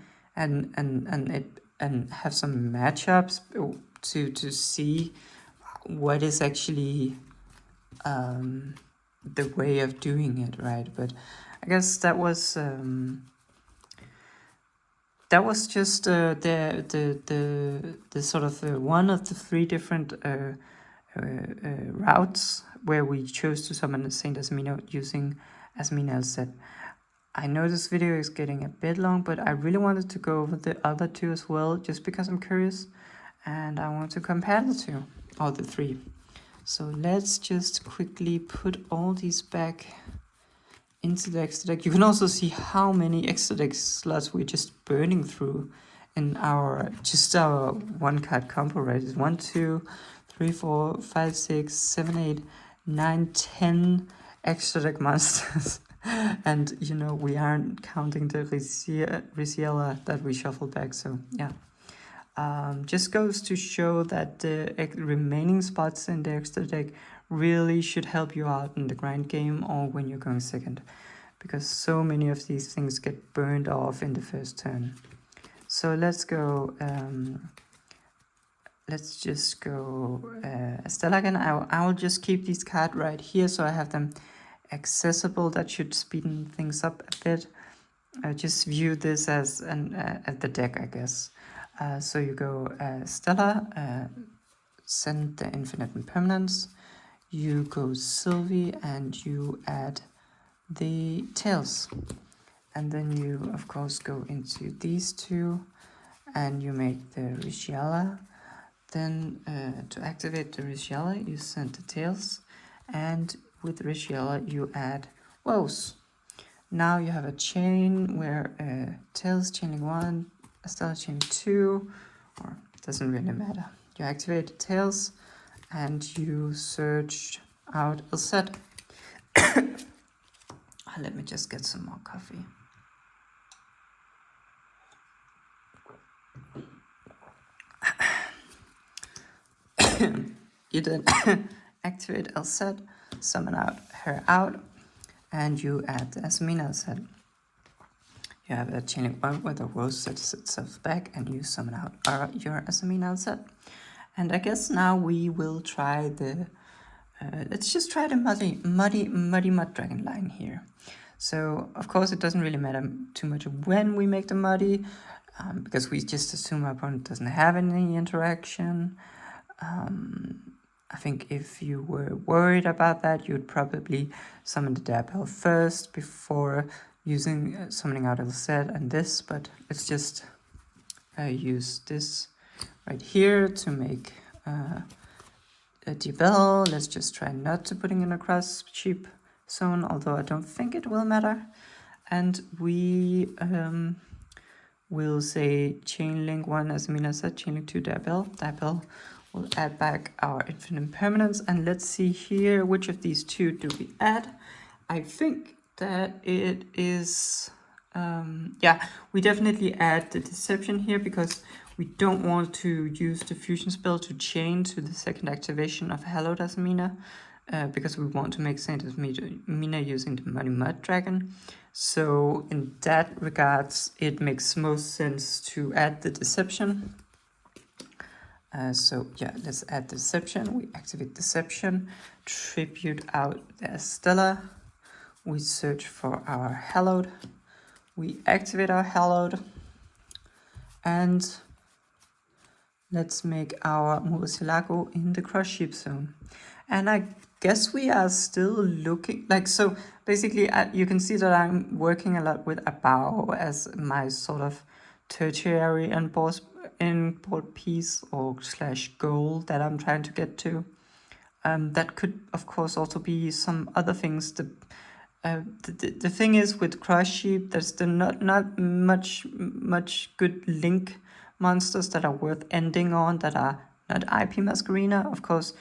have some matchups to see what is actually the way of doing it, right? But I guess that was just the sort of one of the 3 different routes where we chose to summon Saint Asmina using Asmina set. I know this video is getting a bit long, but I really wanted to go over the other 2 as well, just because I'm curious, and I want to compare the 2, or the 3. So let's just quickly put all these back into the extra deck. You can also see how many extra deck slots we're just burning through in our one card combo, right? It's 1, 2, 3, 4, 5, 6, 7, 8, 9, 10 extra deck monsters. And you know, we aren't counting the Risiela that we shuffled back, so yeah. Just goes to show that the remaining spots in the extra deck really should help you out in the grind game or when you're going second, because so many of these things get burned off in the first turn. So let's go, let's just go Astellar again. I'll just keep these cards right here so I have them accessible. That should speed things up a bit. I just view this as at the deck, I guess. So you go Stellar, send the Infinite Impermanence, you go Sylvie, and you add the Tails. And then you, of course, go into these 2, and you make the Rishiala. Then to activate the Rishiala, you send the Tails, and with Rishiala, you add Woes. Now you have a chain where Tails chaining 1, Astellar chaining 2, or it doesn't really matter. You activate the Tails, and you search out a set. Let me just get some more coffee. You then activate El set, summon her out, and you add the Asmina set. You have a chaining 1 where the rose sets itself back, and you summon out your Asmina set. And I guess now we will try the let's just try the muddy mud dragon line here. So of course it doesn't really matter too much when we make the muddy, because we just assume our opponent doesn't have any interaction. I think if you were worried about that, you'd probably summon the Dabhell first before using summoning out of the set and this, but let's just use this right here to make a debel. Let's just try not to putting in a cross sheep zone, although I don't think it will matter. And we will say chain link 1, as Mina said, chain link 2 debel. Debel will add back our infinite permanence. And let's see here, which of these two do we add? I think that it is, yeah, we definitely add the deception here because we don't want to use the fusion spell to chain to the second activation of Hallowed as Mina, because we want to make Saint as Mina using the Money Mud Dragon. So in that regards, it makes most sense to add the deception. So yeah, let's add deception. We activate deception, tribute out the Astellar. We search for our Hallowed. We activate our Hallowed. And let's make our Murcielago in the Crush Sheep zone. And I guess we are still looking, like, so basically you can see that I'm working a lot with a Bao as my sort of tertiary import piece or / goal that I'm trying to get to. That could, of course, also be some other things. The thing is with Crush Sheep, there's not much good link monsters that are worth ending on that are not IP Masquerina. Of course,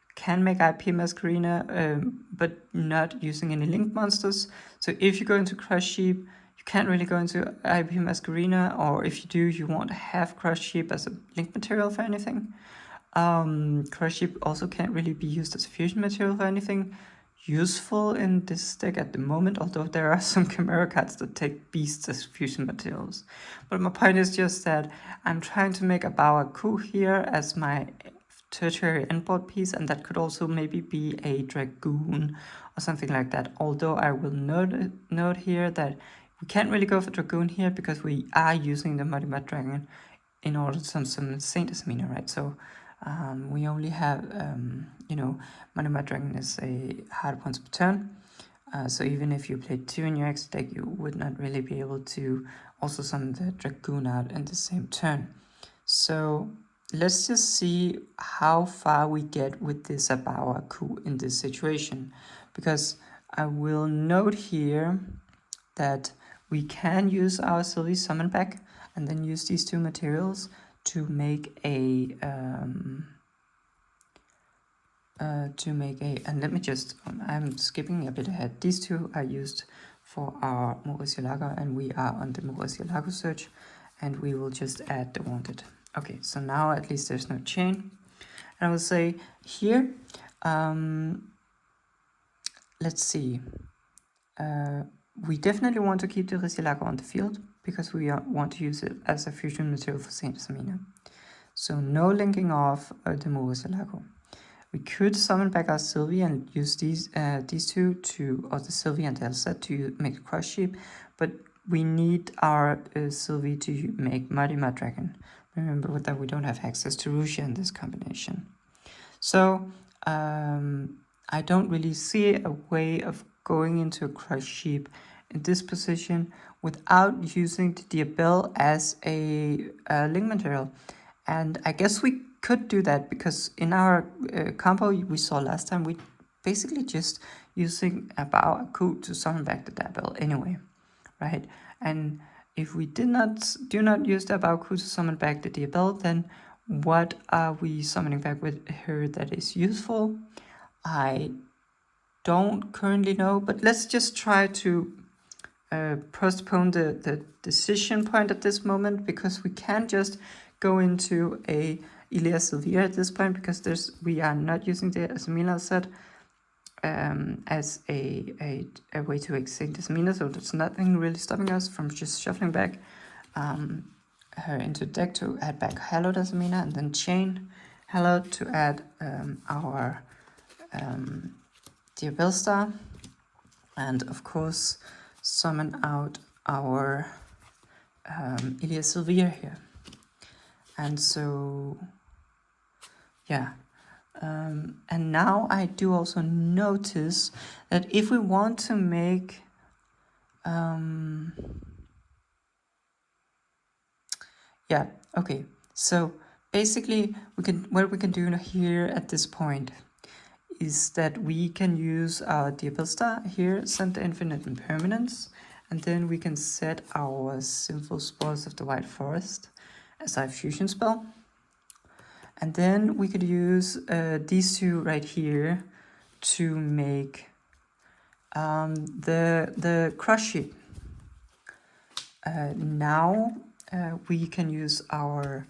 you can make IP Masquerina, but not using any link monsters. So if you go into Crush Sheep, you can't really go into IP Masquerina, or if you do, you won't have Crush Sheep as a link material for anything. Crush Sheep also can't really be used as a fusion material for anything useful in this deck at the moment, although there are some Chimera cards that take beasts as fusion materials. But my point is just that I'm trying to make a Bao A Qu here as my tertiary endboard piece, and that could also maybe be a Dragoon or something like that. Although I will note here that we can't really go for Dragoon here because we are using the Muddy Mud Dragon in order to summon Saint Asmina, right? So we only have, you know, Muddy Mud Dragon is a hard once per turn. So even if you played 2 in your X deck, you would not really be able to also summon the Dragoon out in the same turn. So let's just see how far we get with this Bao A Qu in this situation. Because I will note here that we can use our Sylvie summon back and then use these 2 materials to make a and let me just I'm skipping a bit ahead. These 2 are used for our Murcielago, and we are on the Murcielago search, and we will just add the wanted. Okay, so now at least there's no chain. And I will say here, let's see. We definitely want to keep the Murcielago on the field because we want to use it as a fusion material for Saint Samina. So no linking off the Murcielago. We could summon back our Sylvie and use these 2 to, or the Sylvie and Elsa to make a Crush Sheep, but we need our Sylvie to make Muddy Mud Dragon. Remember that we don't have access to Rusia in this combination. So I don't really see a way of going into a Crush Sheep in this position without using the Diabel as a link material. And I guess we could do that because in our combo we saw last time, we basically just using a Bao A Qu to summon back the Diabel anyway, right? And if we do not use the Bao A Qu to summon back the Diabel, then what are we summoning back with her that is useful? I don't currently know, but let's just try to postpone the decision point at this moment, because we can't just go into a Ilia Sylvia at this point, because we are not using the Asmina set as a way to extinct Asmina, so there's nothing really stopping us from just shuffling back her into the deck to add back Hallowed Asmina, and then chain Hallowed to add our Diabel Star, and of course summon out our Ilia Sylvia here. And so yeah, and now I do also notice that if we want to make yeah, okay. So basically, what we can do here at this point is that we can use our Diabel star here, send the infinite impermanence, and then we can set our Sinful Spores of the White Forest as our fusion spell. And then we could use these two right here to make the crush sheet. Now we can use our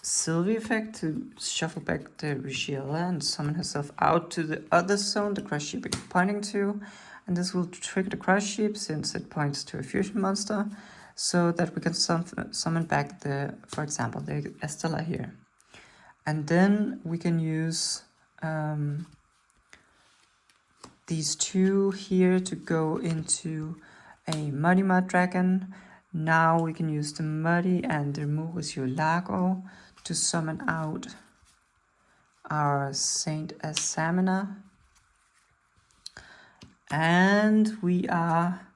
Sylvie effect to shuffle back the Rigiella and summon herself out to the other zone the crush sheep is pointing to. And this will trigger the crush sheep since it points to a fusion monster, so that we can summon back the, for example, the Astellar here. And then we can use these two here to go into a Muddy Mud Dragon. Now we can use the Muddy and the Murcielago to summon out our Saint Asamina. And we are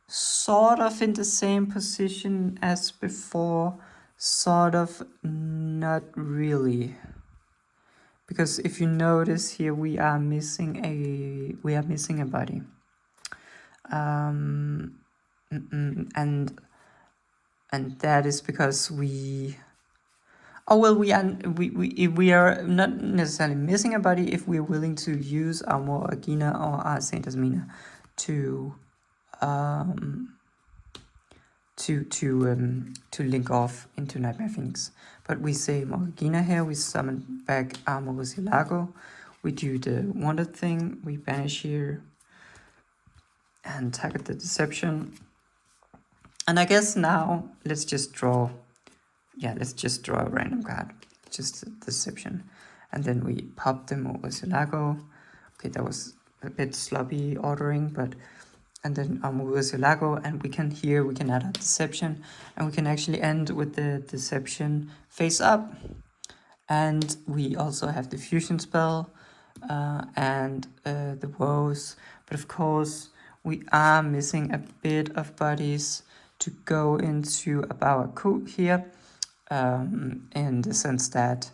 sort of in the same position as before, sort of not really. Because if you notice here, we are missing a body. And that is because we are not necessarily missing a body if we're willing to use our Moragina or our Saint Asmina to link off into Nightmare Phoenix. But we say Moragina here, we summon back our Murcielago, we do the wanted thing, we banish here and target the Deception. And I guess now let's just draw a random card, just the Deception. And then we pop the Murcielago. Okay, that was a bit sloppy ordering, but and then our Murcielago, and we can add a Deception, and we can actually end with the Deception face up. And we also have the fusion spell and the woes, but of course we are missing a bit of bodies to go into a Bao A Qu here, in the sense that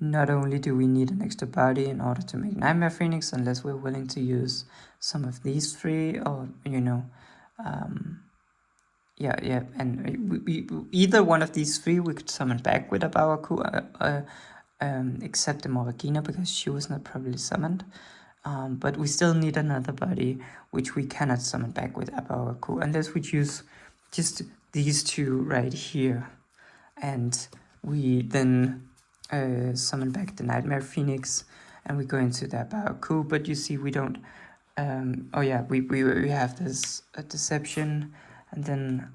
not only do we need an extra body in order to make Nightmare Phoenix, unless we're willing to use some of these three, or and we either one of these three we could summon back with a Bao A Qu, except the Moragina, because she was not properly summoned. But we still need another body, which we cannot summon back with a Bao A Qu, unless we choose just these two right here. And we then summon back the Nightmare Phoenix, and we go into the Bao A Qu. But you see, we don't. We have this Deception, and then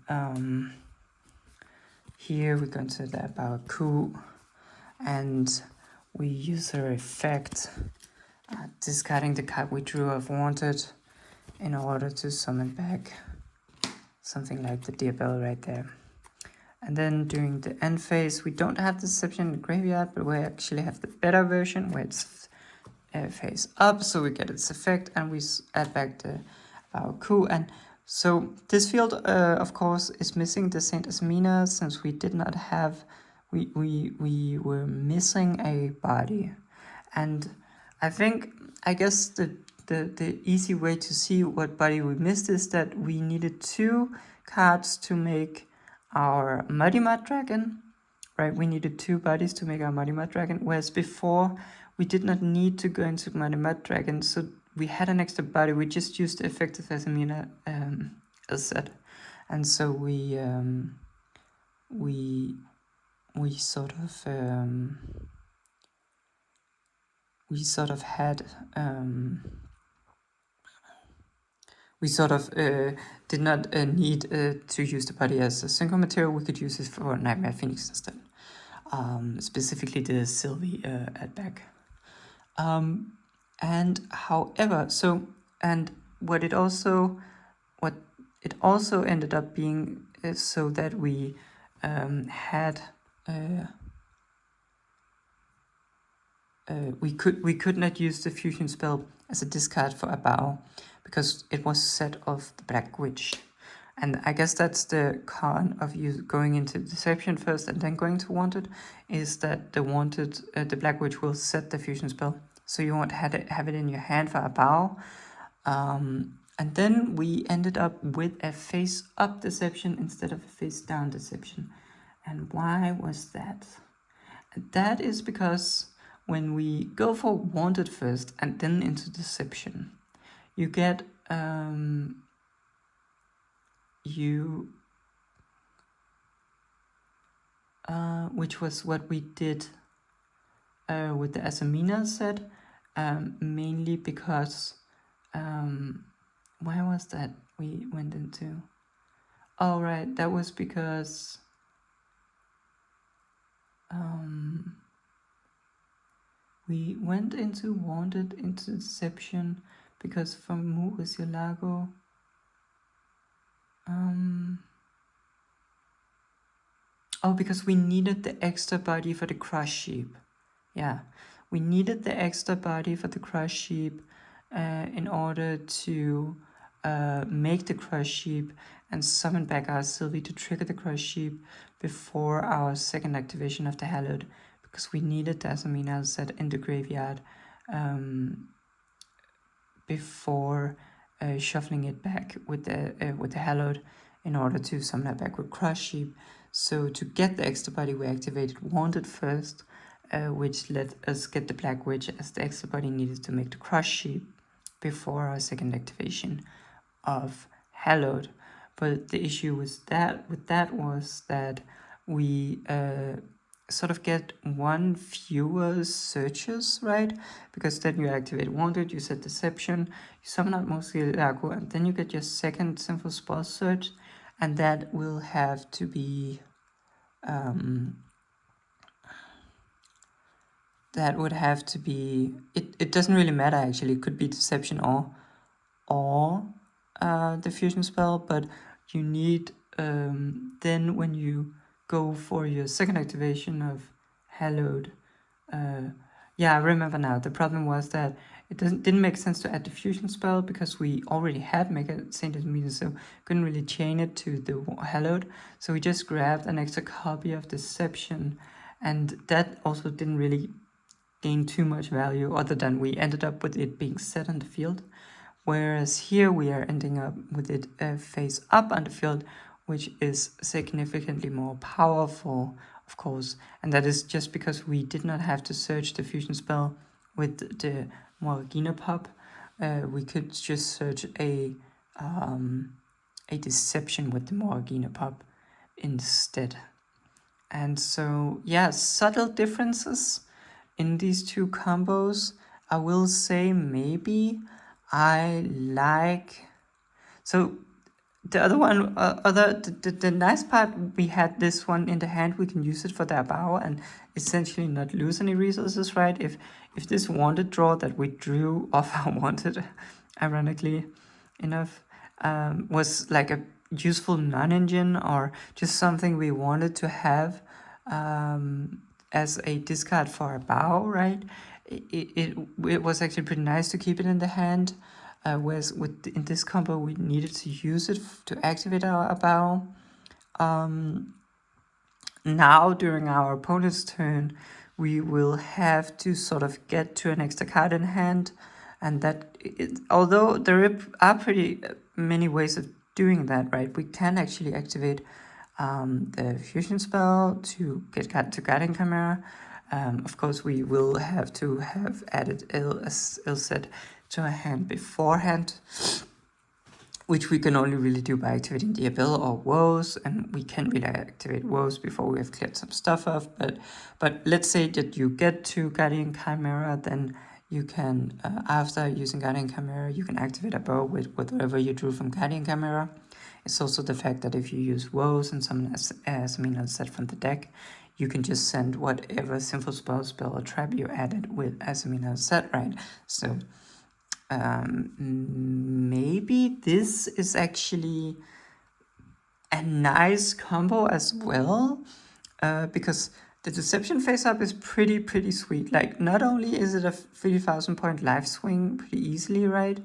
here we go into the Bao A Qu, and we use her effect, discarding the card we drew of Wanted, in order to summon back something like the Diabel right there. And then during the end phase, we don't have the Deception in the graveyard, but we actually have the better version where it's face up, so we get its effect, and we add back the Bao A Qu. And so this field, of course, is missing the Saint Asmina, since we did not have, we were missing a body. And I guess the easy way to see what body we missed is that we needed 2 cards to make our Muddy Mud Dragon, right? We needed 2 bodies to make our Muddy Mud Dragon, whereas before we did not need to go into Muddy Mud Dragon, so we had an extra body. We just used the effect of Asamina as said, and so we sort of did not need to use the body as a synchro material. We could use it for Nightmare Phoenix instead, specifically the Sylvie add back. And however, what it also ended up being is so that we we could not use the fusion spell as a discard for a Bao, because it was set of the Black Witch. And I guess that's the con of you going into Deception first and then going to Wanted, is that the Wanted, the Black Witch will set the fusion spell. So you won't have it in your hand for a Bao. And then we ended up with a face-up Deception instead of a face-down Deception. And why was that? That is because when we go for Wanted first and then into Deception, you get which was what we did with the Asamina set, mainly because why was that we went into? Oh right, that was because we went into Wanted, into Deception, because from Murcielago, because we needed the extra body for the Crush Sheep. Yeah, we needed the extra body for the Crush Sheep in order to make the Crush Sheep and summon back our Sylvie to trigger the Crush Sheep before our second activation of the Hallowed, because we needed the Asamina set in the graveyard before shuffling it back with the Hallowed in order to summon it back with Crush Sheep. So to get the extra body, we activated Wanted first, which let us get the Black Witch as the extra body needed to make the Crush Sheep before our second activation of Hallowed. But the issue with that was that we sort of get one fewer searches, right? Because then you activate Wanted, you set Deception, you summon out Murcielago, and then you get your second Sinful Spell search, and that will have to be that would have to be, it doesn't really matter actually, it could be Deception or the fusion spell, but you need then when you go for your second activation of Hallowed, yeah, I remember now, the problem was that it didn't make sense to add the fusion spell because we already had Mega Saint Meter, so couldn't really chain it to the Hallowed, so we just grabbed an extra copy of Deception, and that also didn't really gain too much value other than we ended up with it being set on the field. Whereas here we are ending up with it face up on the field, which is significantly more powerful, of course. And that is just because we did not have to search the fusion spell with the Morgana pop. We could just search a Deception with the Morgana pop instead. And so, yeah, subtle differences in these two combos. I will say maybe I like, so the other one, the nice part, we had this one in the hand, we can use it for the Bao and essentially not lose any resources, right? If this Wanted draw that we drew off our Wanted, ironically enough, was like a useful non-engine or just something we wanted to have as a discard for a Bao, right? It was actually pretty nice to keep it in the hand, whereas in this combo we needed to use it to activate our Bao. Now during our opponent's turn, we will have to sort of get to an extra card in hand, and that although there are pretty many ways of doing that, right? We can actually activate the fusion spell to get to Guardian Chimera. Of course, we will have to have added Ilset to our hand beforehand, which we can only really do by activating the Abyll or Woes, and we can really activate Woes before we have cleared some stuff off. But let's say that you get to Guardian Chimera, then you can, after using Guardian Chimera, you can activate a bow with whatever you drew from Guardian Chimera. It's also the fact that if you use Woes and summon Asamina set from the deck, you can just send whatever Sinful Spell or trap you added with Asamina set, right? So maybe this is actually a nice combo as well, because the Deception face-up is pretty sweet. Like, not only is it a 30,000 point life swing pretty easily, right?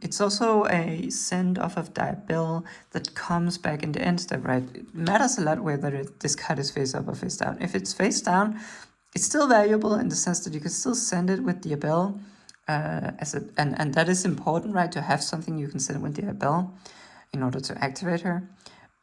It's also a send off of diabil that comes back in the end step, right? It matters a lot whether this card is face up or face down. If it's face down, it's still valuable in the sense that you can still send it with the diabil, and that is important, right? To have something you can send with the diabil in order to activate her.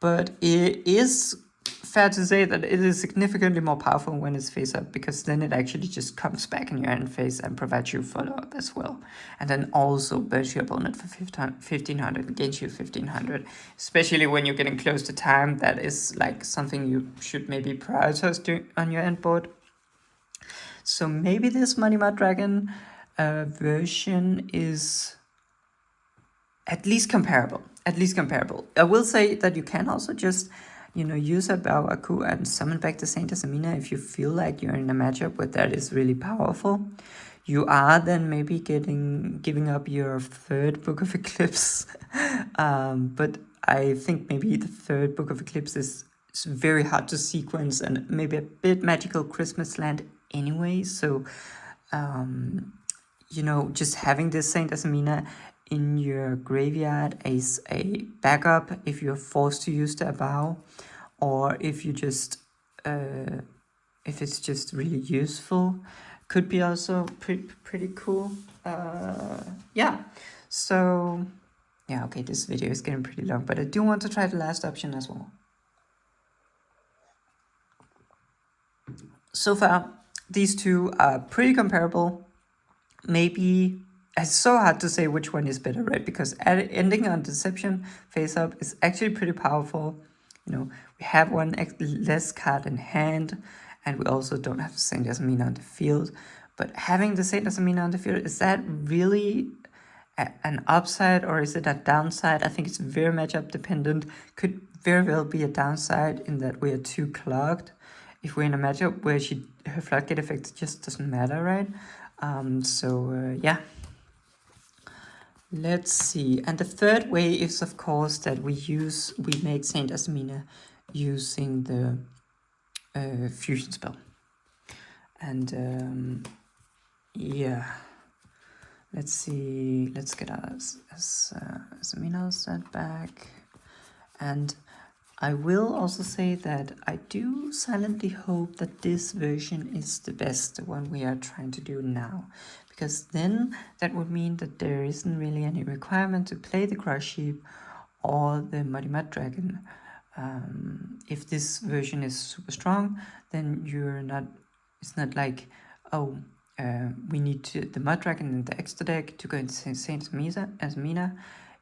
But it is fair to say that it is significantly more powerful when it's face up, because then it actually just comes back in your end phase and provides you follow-up as well. And then also burns your opponent for 1500 and gains you 1500. Especially when you're getting close to time, that is like something you should maybe prioritize on your end board. So maybe this Money Mart Dragon version is at least comparable. I will say that you can also just, use a Bao A Qu and summon back the Saint Asamina if you feel like you're in a matchup where that is really powerful. You are then maybe giving up your third Book of Eclipse. But I think maybe the third Book of Eclipse is very hard to sequence and maybe a bit magical Christmas land anyway. So, just having this Saint Asamina in your graveyard as a backup if you're forced to use the Bao, or if you just if it's just really useful, could be also pretty cool. Yeah, so yeah, okay, this video is getting pretty long, but I do want to try the last option as well. So far, these two are pretty comparable. Maybe it's so hard to say which one is better, right? Because ending on Deception face up is actually pretty powerful. We have one less card in hand, and we also don't have Saint Yasmina on the field. But having the Saint Yasmina on the field, is that really an upside or is it a downside? I think it's very matchup dependent. Could very well be a downside in that we are too clogged. If we're in a matchup where her floodgate effect just doesn't matter, right? Yeah. Let's see. And the third way is, of course, that we make Saint Asamina using the fusion spell. And yeah, let's see. Let's get our Asamina set back. And I will also say that I do silently hope that this version is the best, the one we are trying to do now. Because then that would mean that there isn't really any requirement to play the Crush Sheep or the Muddy Mud Dragon. If this version is super strong, then it's not like, we need the Mud Dragon in the extra deck to go into Saint Asmina.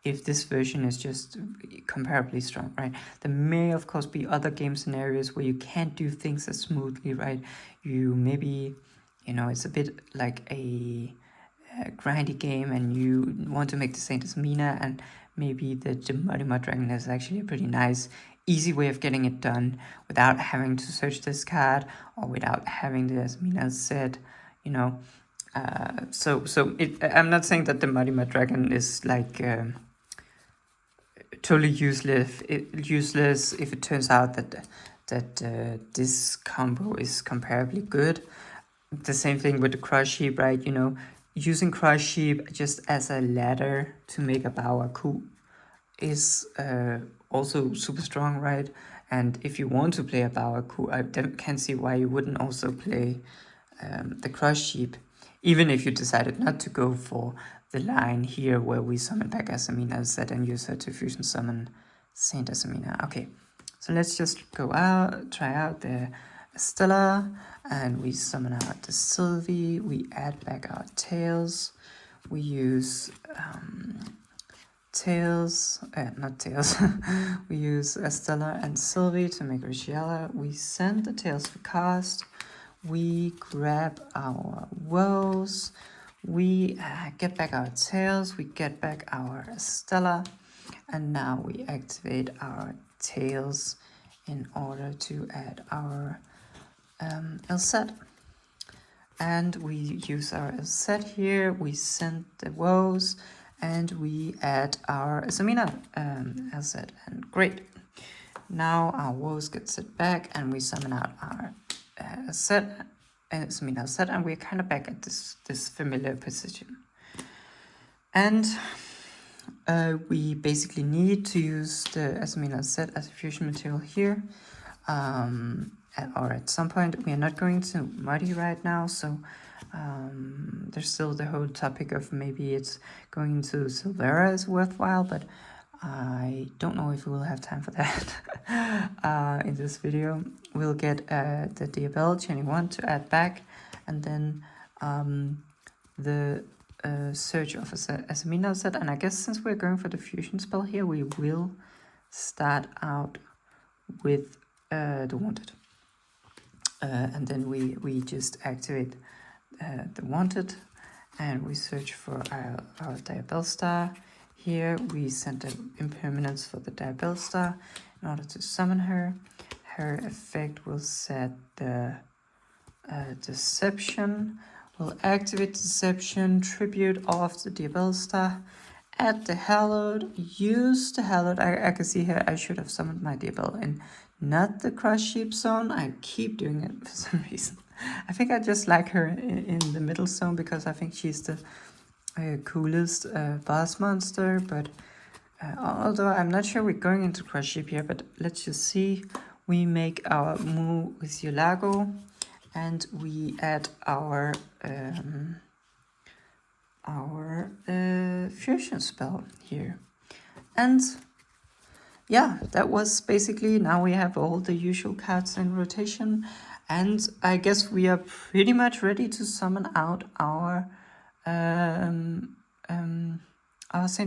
If this version is just comparably strong, right? There may, of course, be other game scenarios where you can't do things as smoothly, right? You maybe, it's a bit like a grindy game and you want to make the Saint Asmina, and maybe the Muddy Mud Dragon is actually a pretty nice, easy way of getting it done without having to search this card or without having the Asmina set, I'm not saying that the Muddy Mud Dragon is like... totally useless if it turns out that this combo is comparably good. The same thing with the Crush Sheep, right? Using Crush Sheep just as a ladder to make a Bao A Qu is also super strong, right? And if you want to play a Bao A Qu, I can't see why you wouldn't also play the Crush Sheep, even if you decided not to go for the line here where we summon back Asamina set and use her to fusion summon Saint Asamina. Okay, so let's just try out the Astellar, and we summon out the Sylvie. We add back our tails. We use not tails. We use Astellar and Sylvie to make Rishiala. We send the tails for cast. We grab our woes. We get back our tails, we get back our Astellar, and now we activate our tails in order to add our Lset. And we use our Lset here, we send the woes, and we add our Asamina Lset, and great. Now our woes get set back, and we summon out our Asamina set, and we're kind of back at this familiar position. And we basically need to use the Asamina set as a fusion material here. Or at some point, we are not going to Muddy right now, so there's still the whole topic of maybe it's going to Silvera is worthwhile, but I don't know if we will have time for that in this video. We'll get the Diabell chaining 1 to add back, and then the search of as amino set. And I guess since we're going for the fusion spell here, we will start out with the wanted. And then we just activate the wanted, and we search for our Diabell star. Here we send the impermanence for the Diabell star in order to summon her. Her effect will set the deception. We'll activate deception, tribute off the Diabell star, add the hallowed, use the hallowed. I can see here I should have summoned my Diabell in not the crushed sheep zone. I keep doing it for some reason. I think I just like her in the middle zone because I think she's the coolest boss monster, but although I'm not sure we're going into crush sheep here, but let's just see. We make our move with Yulago, and we add our fusion spell here. And yeah, that was basically, now we have all the usual cards in rotation, and I guess we are pretty much ready to summon out our Saint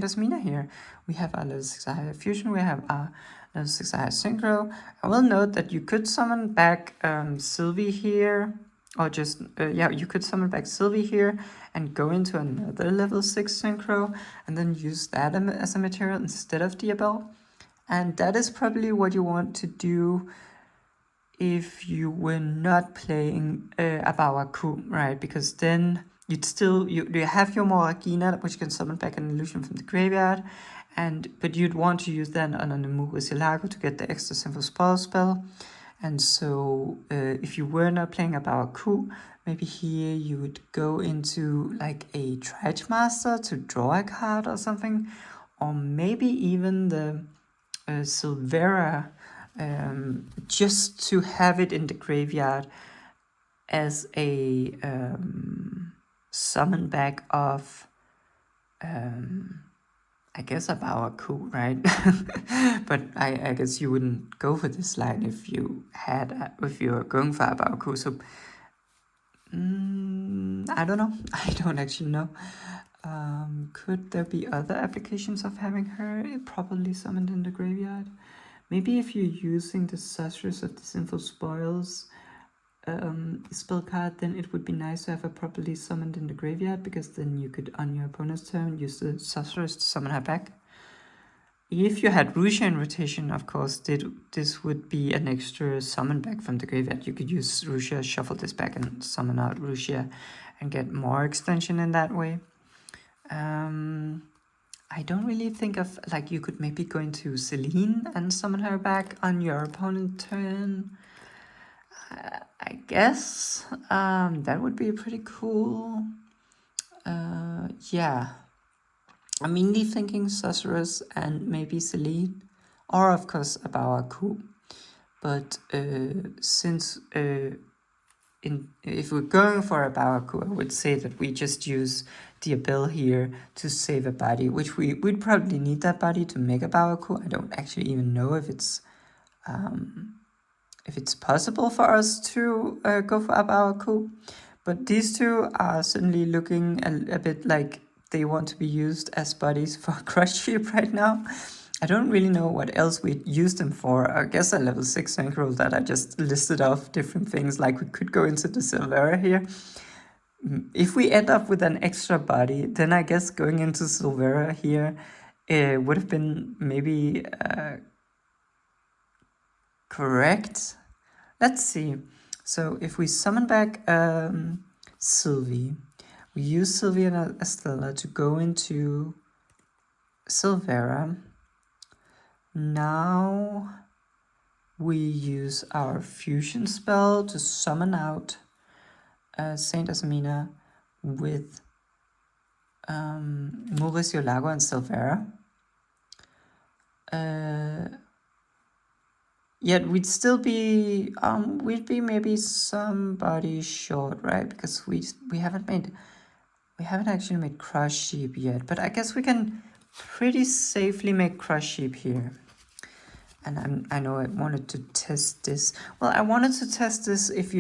Asmina here. We have our level 6 higher fusion, we have our level 6 higher synchro. I will note that you could summon back Sylvie here, or just, yeah, you could summon back Sylvie here and go into another level 6 synchro and then use that as a material instead of Diabell. And that is probably what you want to do if you were not playing a Bao A Qu, right? Because then you'd still, you have your Moragina, which can summon back an illusion from the graveyard, but you'd want to use that on a move with Ilago to get the extra simple spell. And so if you were not playing a Bao A Qu, maybe here you would go into like a Dredge Master to draw a card or something, or maybe even the Silvera, just to have it in the graveyard as a summon back of I guess a Bao A Qu, right? But I guess you wouldn't go for this line if you were going for a Bao A Qu. So I don't know. I don't actually know. Could there be other applications of having her properly summoned in the graveyard? Maybe if you're using the Sorceress of the Sinful Spoils spell card, then it would be nice to have her properly summoned in the graveyard, because then you could, on your opponent's turn, use the Sorceress to summon her back. If you had Rusia in rotation, of course, this would be an extra summon back from the graveyard. You could use Rusia, shuffle this back, and summon out Rusia, and get more extension in that way. I don't really think of, like, you could maybe go into Celine and summon her back on your opponent's turn. I guess that would be pretty cool. Yeah. I'm mainly thinking Sorceress and maybe Celine, or of course a Bao A Qu. But since if we're going for a Bao A Qu, I would say that we just use Diabell here to save a body, which we'd probably need that body to make a Bao A Qu. I don't actually even know if it's possible for us to go for a Bao A Qu. But these two are certainly looking a bit like they want to be used as bodies for Crush Sheep right now. I don't really know what else we'd use them for. I guess a level 6 synchro that I just listed off different things, like we could go into the Silvera here. If we end up with an extra body, then I guess going into Silvera here would have been maybe correct. Let's see. So if we summon back Sylvie, we use Sylvie and Astellar to go into Silvera. Now we use our fusion spell to summon out Saint Asmina with Murcielago and Silvera. Yet we'd still be we'd be maybe somebody short, right? Because we haven't actually made Crush Sheep yet, but I guess we can pretty safely make Crush Sheep here. And I know I wanted to test this. Well, I wanted to test this if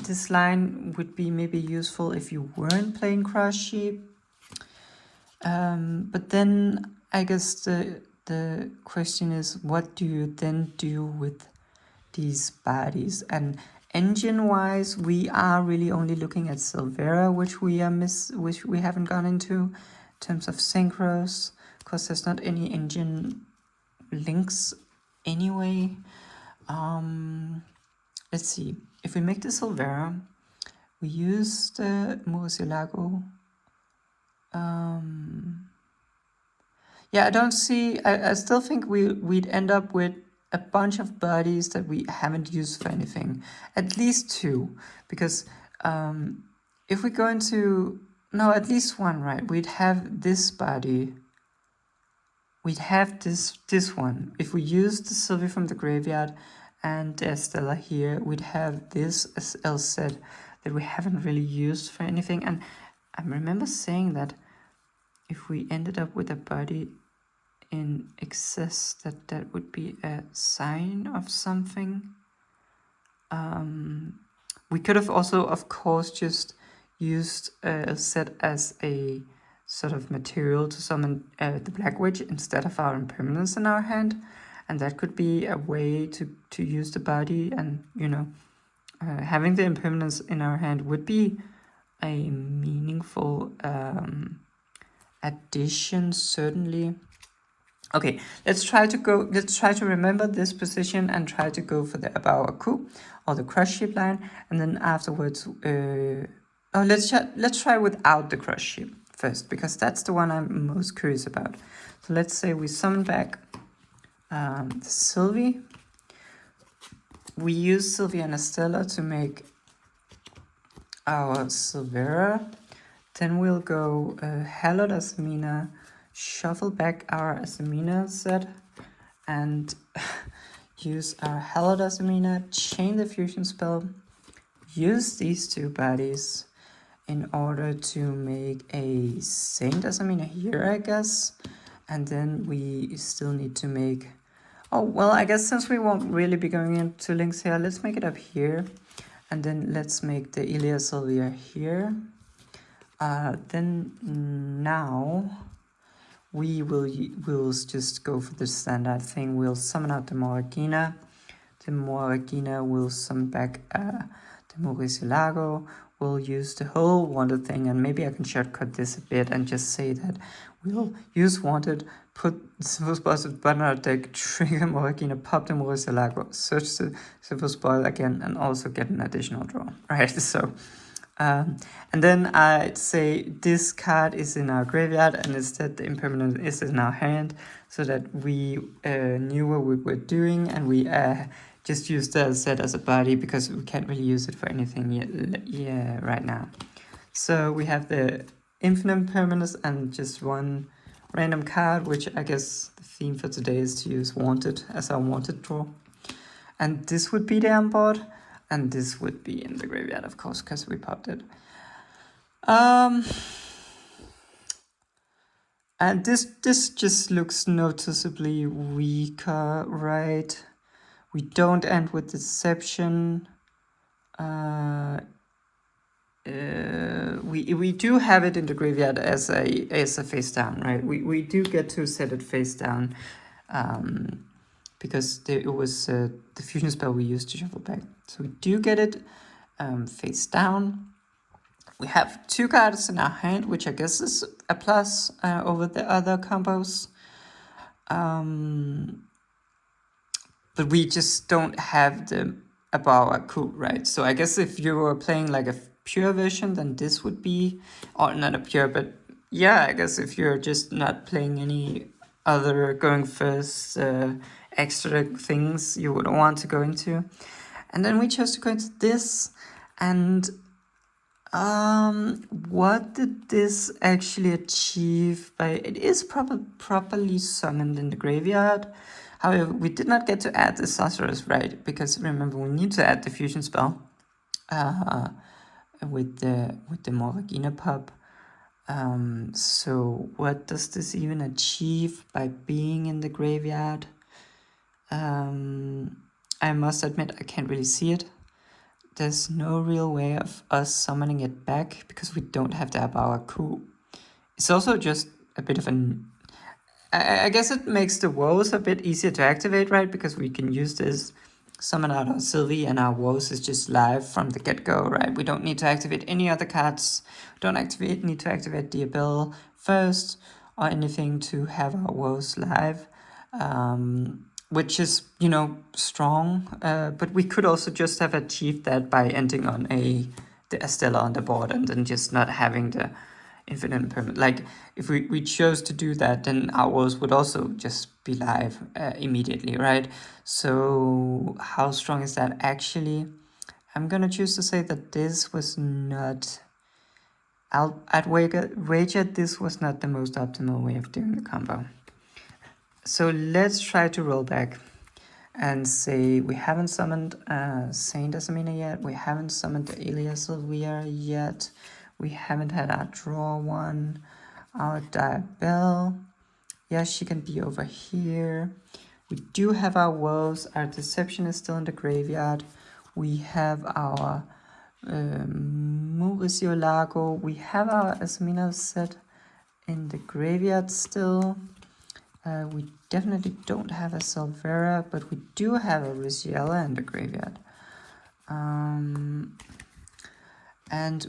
this line would be maybe useful if you weren't playing Crush Sheep. But then I guess the question is, what do you then do with these bodies? And engine-wise, we are really only looking at Silvera, which we haven't gone into in terms of synchros, because there's not any engine links anyway. Let's see. If we make the Silvera, we use the Murcielago. Yeah, I don't see. I still think we'd end up with a bunch of bodies that we haven't used for anything. At least two, because if we go into at least one, right? We'd have this body. We'd have this one. If we use the Sylvie from the graveyard and the Astellar here, we'd have this as else set that we haven't really used for anything. And I remember saying that if we ended up with a body in excess, that would be a sign of something. We could have also, of course, just used a set as a sort of material to summon the Black Witch instead of our impermanence in our hand, and that could be a way to use the body. And having the impermanence in our hand would be a meaningful addition, certainly. Okay, let's try to remember this position and try to go for the Bao A Qu or the Crush Sheep line, and then afterwards let's try without the Crush Sheep first, because that's the one I'm most curious about. So let's say we summon back the Sylvie. We use Sylvie and Astellar to make our Silvera. Then we'll go Hallowed Asamina, shuffle back our Asamina set, and use our Hallowed Asamina, chain the fusion spell, use these two bodies in order to make a Saint Asamina here, I guess. And then we still need to make... Oh, well, I guess since we won't really be going into links here, let's make it up here. And then let's make the Ilia Sylvia here. Then now we'll just go for the standard thing. We'll summon out the Moragina. The Moragina will summon back the Murcielago. We'll use the whole wanted thing, and maybe I can shortcut this a bit and just say that we'll use wanted, put the Silver Spotted button out deck, trigger Moragina, pop the Murcielago, search the Silver Spot again, and also get an additional draw, right? So, and then I'd say this card is in our graveyard, and instead the impermanent is in our hand, so that we knew what we were doing, and we just use the set as a body, because we can't really use it for anything yet, right now. So we have the infinite permanence and just one random card, which I guess the theme for today is to use wanted as our wanted draw. And this would be the onboard, and this would be in the graveyard, of course, because we popped it. And this just looks noticeably weaker, right? We don't end with Deception. We do have it in the graveyard as a face down, right? We do get to set it face down, because it was the fusion spell we used to shuffle back. So we do get it face down. We have two cards in our hand, which I guess is a plus over the other combos. But we just don't have the Bao A Qu, right? So I guess if you were playing like a pure version, then this would be, or not a pure, but yeah, I guess if you're just not playing any other going first extra things you would want to go into. And then we chose to go into this, and What did this actually achieve by... It is properly summoned in the graveyard. However, we did not get to add the sorceress, right? Because remember, we need to add the fusion spell with the Moragina pop. So what does this even achieve by being in the graveyard? I must admit I can't really see it. There's no real way of us summoning it back because we don't have the Bao A Qu. It's also just a bit of an... I guess it makes the woes a bit easier to activate, right? Because we can use this, summon out our Sylvie, and our woes is just live from the get-go, right? We don't need to activate any other cards. We don't need to activate the Abel first or anything to have our woes live. Which is, you know, strong, but we could also just have achieved that by ending on the Astellar on the board and then just not having the infinite impairment. Like, if we chose to do that, then ours would also just be live immediately, right? So how strong is that actually? I'm gonna choose to say that this was not... I'd wager this was not the most optimal way of doing the combo. So let's try to roll back and say we haven't summoned Saint Asamina yet, we haven't summoned the Elia Sylvia yet, we haven't had our draw one, our Diabell, yeah, she can be over here. We do have our woes, our Deception is still in the graveyard, we have our Mauricio Lago, we have our Asamina set in the graveyard still. We definitely don't have a Salvera, but we do have a Riziella in the graveyard. And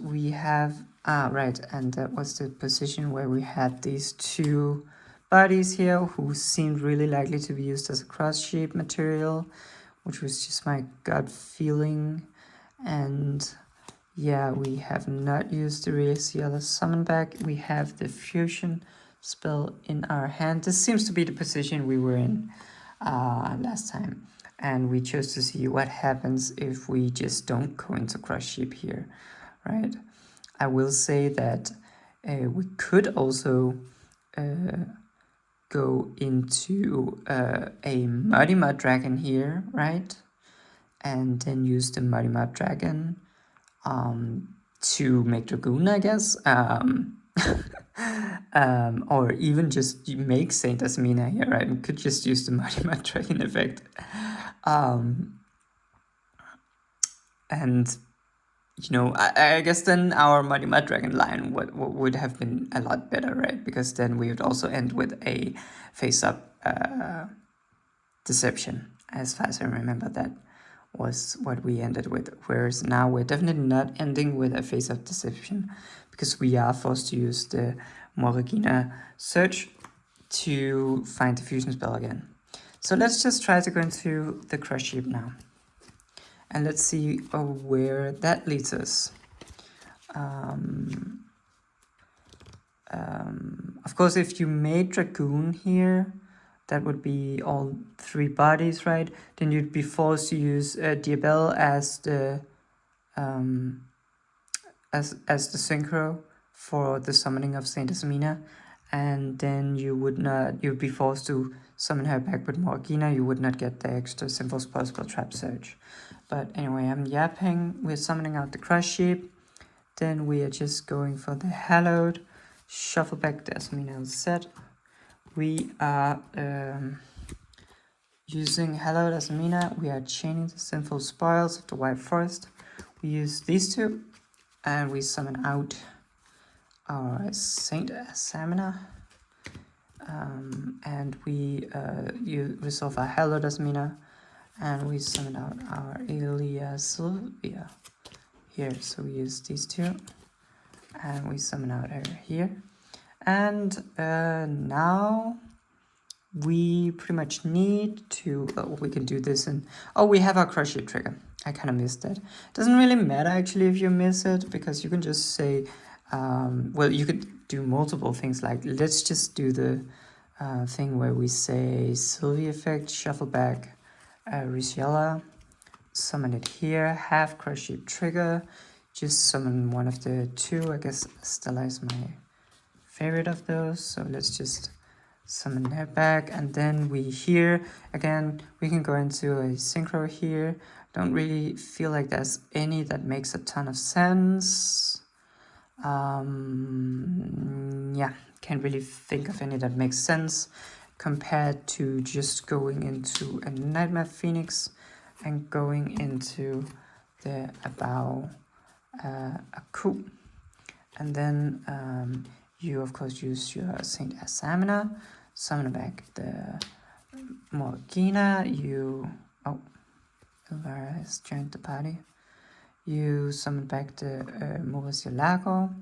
we have... right, and that was the position where we had these two bodies here who seemed really likely to be used as a cross-shape material, which was just my gut feeling. And yeah, we have not used the Riziella summon back. We have the fusion spell in our hand. This seems to be the position we were in last time, and we chose to see what happens if we just don't go into crush sheep here, right? I will say that we could also go into a Muddy Mud Dragon here, right? And then use the Muddy Mud Dragon to make Dragoon, I guess. Or even just make Saint Asmina here, right? We could just use the Muddy Mud Dragon effect. And, you know, I guess then our Muddy Mud Dragon line would have been a lot better, right? Because then we would also end with a face-up Deception, as far as I remember. That was what we ended with, whereas now we're definitely not ending with a face-up Deception because we are forced to use the Moragina search to find the fusion spell again. So let's just try to go into the crush sheep now, and let's see where that leads us. Of course, if you made Dragoon here, that would be all three bodies, right? Then you'd be forced to use Diabell as the as the synchro for the summoning of Saint Asmina, and then you'd be forced to summon her back with Morgina. You would not get the extra Sinful Possible Trap Surge. But anyway, I'm yapping. We're summoning out the Crush Sheep. Then we are just going for the Hallowed. Shuffle back the Asmina set. We are using Hallowed Asmina. We are chaining the Sinful Spoils of the White Forest. We use these two, and we summon out our Saint Asamina. And we resolve our Hallowed Asmina, and we summon out our Elia Sylvia here. So we use these two, and we summon out her here. And now we pretty much need to... we can do this, and we have our Crush Sheep trigger. I kind of missed that. Doesn't really matter actually if you miss it, because you can just say, well, you could do multiple things. Like, let's just do the thing where we say Sylvie effect, shuffle back Riziella, summon it here, have Crush Sheep trigger, just summon one of the two. I guess Astellar is my favorite of those, so let's just summon that back. And then we here again, we can go into a synchro here. Don't really feel like there's any that makes a ton of sense. Yeah, can't really think of any that makes sense compared to just going into a Nightmare Phoenix and going into the Bao A Qu. And then you of course use your Saint Asamina, summon back the Morgana, Elvira has joined the party. You summon back the Murcielago,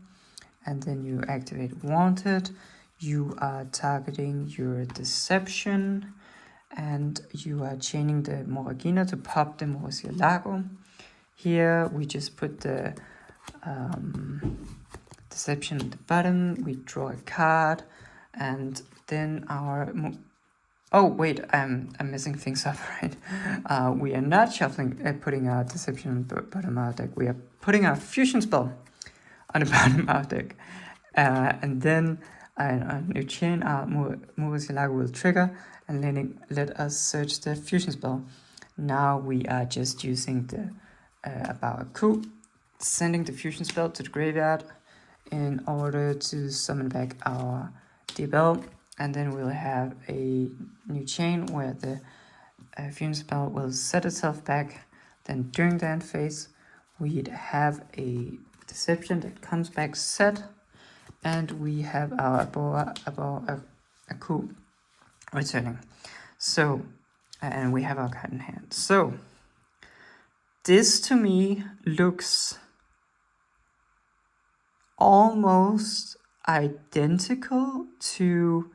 and then you activate Wanted. You are targeting your Deception, and you are chaining the Morgana to pop the Murcielago. Here we just put the Deception at the bottom, we draw a card, and then our... Oh, wait, I'm messing things up, right? We are not shuffling, putting our Deception on the bottom of our deck. We are putting our Fusion spell on the bottom of our deck. And then a new chain, our Murcielago will trigger and let us search the Fusion spell. Now we are just using the Bao A Qu, sending the Fusion spell to the graveyard in order to summon back our Diabell, and then we'll have a new chain where the Fusion spell will set itself back. Then during the end phase, we'd have a Deception that comes back set, and we have our Bao A Qu returning. So, and we have our card in hand. So, this to me looks almost identical to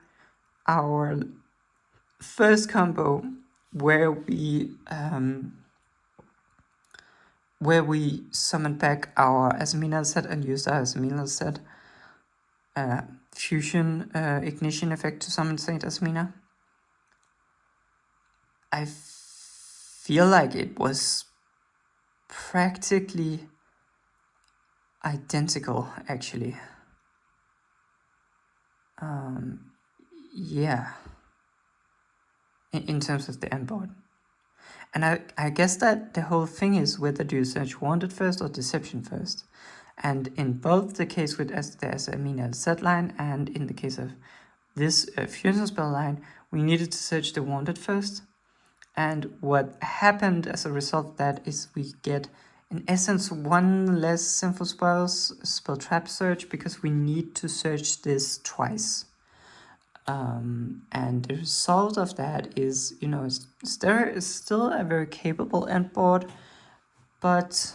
our first combo where we summoned back our Asamina set and used our Asamina set fusion ignition effect to summon Saint Asamina. I feel like it was practically identical, actually. Yeah. In terms of the end board. And I guess that the whole thing is whether do you search Wanted first or Deception first. And in both the case with the Asamina set line and in the case of this Fusion spell line, we needed to search the Wanted first. And what happened as a result of that is we get, in essence, one less Sinful spell trap search because we need to search this twice. And the result of that is, there is still a very capable end board, but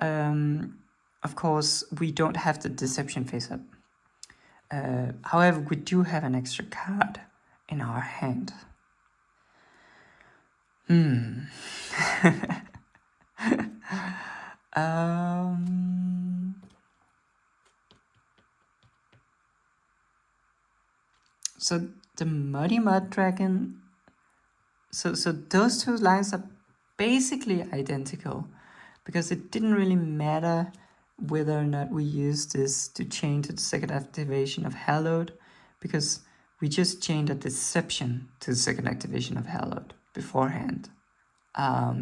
of course we don't have the Deception face up. However, we do have an extra card in our hand. So the Muddy Mud Dragon, so those two lines are basically identical because it didn't really matter whether or not we use this to chain to the second activation of Hallowed, because we just chained a Deception to the second activation of Hallowed beforehand. Yeah,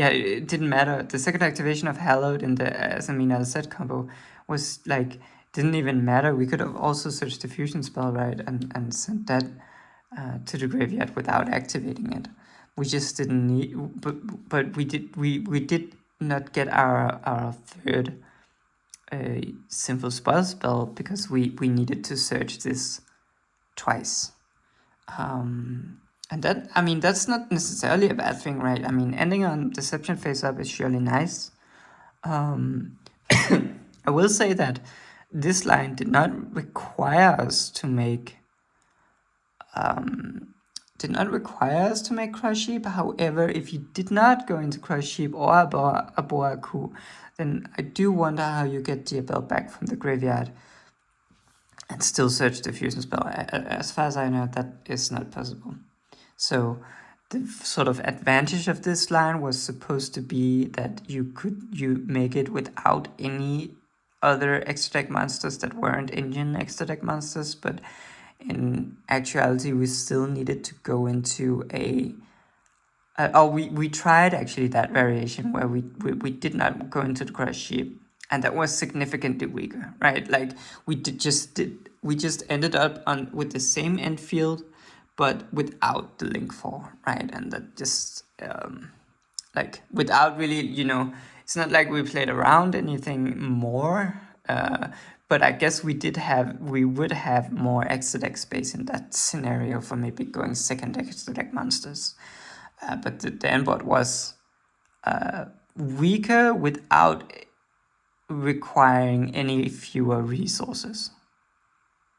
it didn't matter. The second activation of Hallowed in the Asamina set combo was like, didn't even matter. We could have also searched the Fusion spell, right, and sent that to the graveyard without activating it. We just didn't need, but we did not get our third Sinful spell because we needed to search this twice. And that, that's not necessarily a bad thing, right? Ending on Deception face up is surely nice. I will say that this line did not require us to make Crush Sheep. However, if you did not go into Crush Sheep or a Bao A Qu, then I do wonder how you get Diabell back from the graveyard and still search the Fusion spell. As far as I know, that is not possible. So the sort of advantage of this line was supposed to be that you make it without any other extra deck monsters that weren't engine extra deck monsters, but in actuality we still needed to go into a we tried actually that variation where we did not go into the crush sheep, and that was significantly weaker, right? Like we just ended up on with the same end field but without the link 4, right? And that just like without really, it's not like we played around anything more, but I guess we would have more extra deck space in that scenario for maybe going second extra deck monsters. But the end board was weaker without requiring any fewer resources,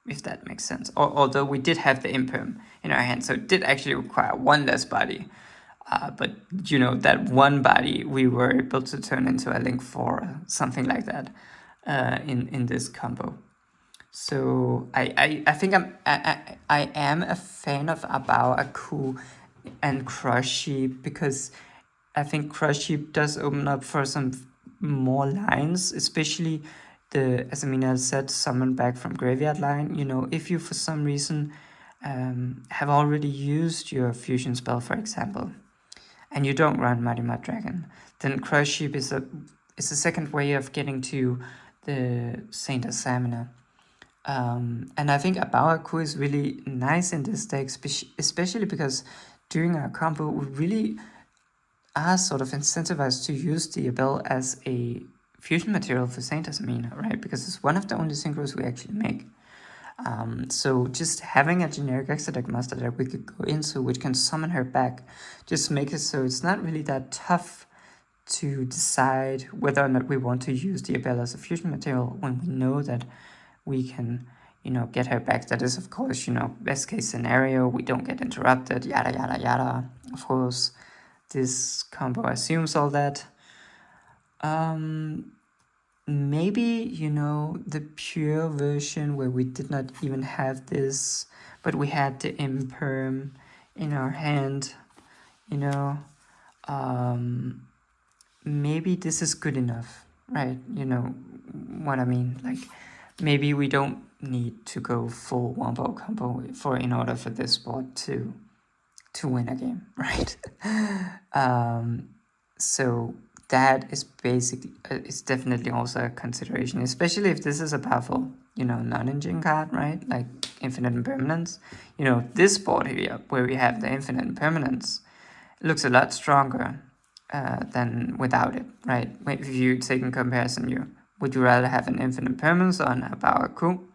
if that makes sense. Although we did have the imperm in our hand, so it did actually require one less body. But that one body we were able to turn into a link 4, something like that, in this combo. So I think I am a fan of Bao A Qu and Crush Sheep, because I think Crush Sheep does open up for some more lines, especially as Amina said, summon back from graveyard line. If you for some reason have already used your fusion spell, for example, and you don't run Mighty Mud Dragon, then Crush Sheep is a second way of getting to the Saint Examiner. And I think a Bao A Qu is really nice in this deck, especially because during our combo we really are sort of incentivized to use the Abel as a fusion material for Saint Examiner, right? Because it's one of the only synchros we actually make. So just having a generic extra deck master that we could go into, which can summon her back, just make it so it's not really that tough to decide whether or not we want to use the Abel as a fusion material when we know that we can, get her back. That is, of course, best case scenario, we don't get interrupted, yada, yada, yada. Of course, this combo assumes all that. Maybe, the pure version where we did not even have this, but we had the imperm in our hand, maybe this is good enough, right? You know what I mean? Like, maybe we don't need to go full wombo combo in order for this board to win a game, right? So that is basically is definitely also a consideration, especially if this is a powerful, non-engine card, right? Like infinite impermanence. This board here where we have the infinite impermanence looks a lot stronger than without it, right? If you take in comparison, would you rather have an infinite impermanence or an Bao A Qu?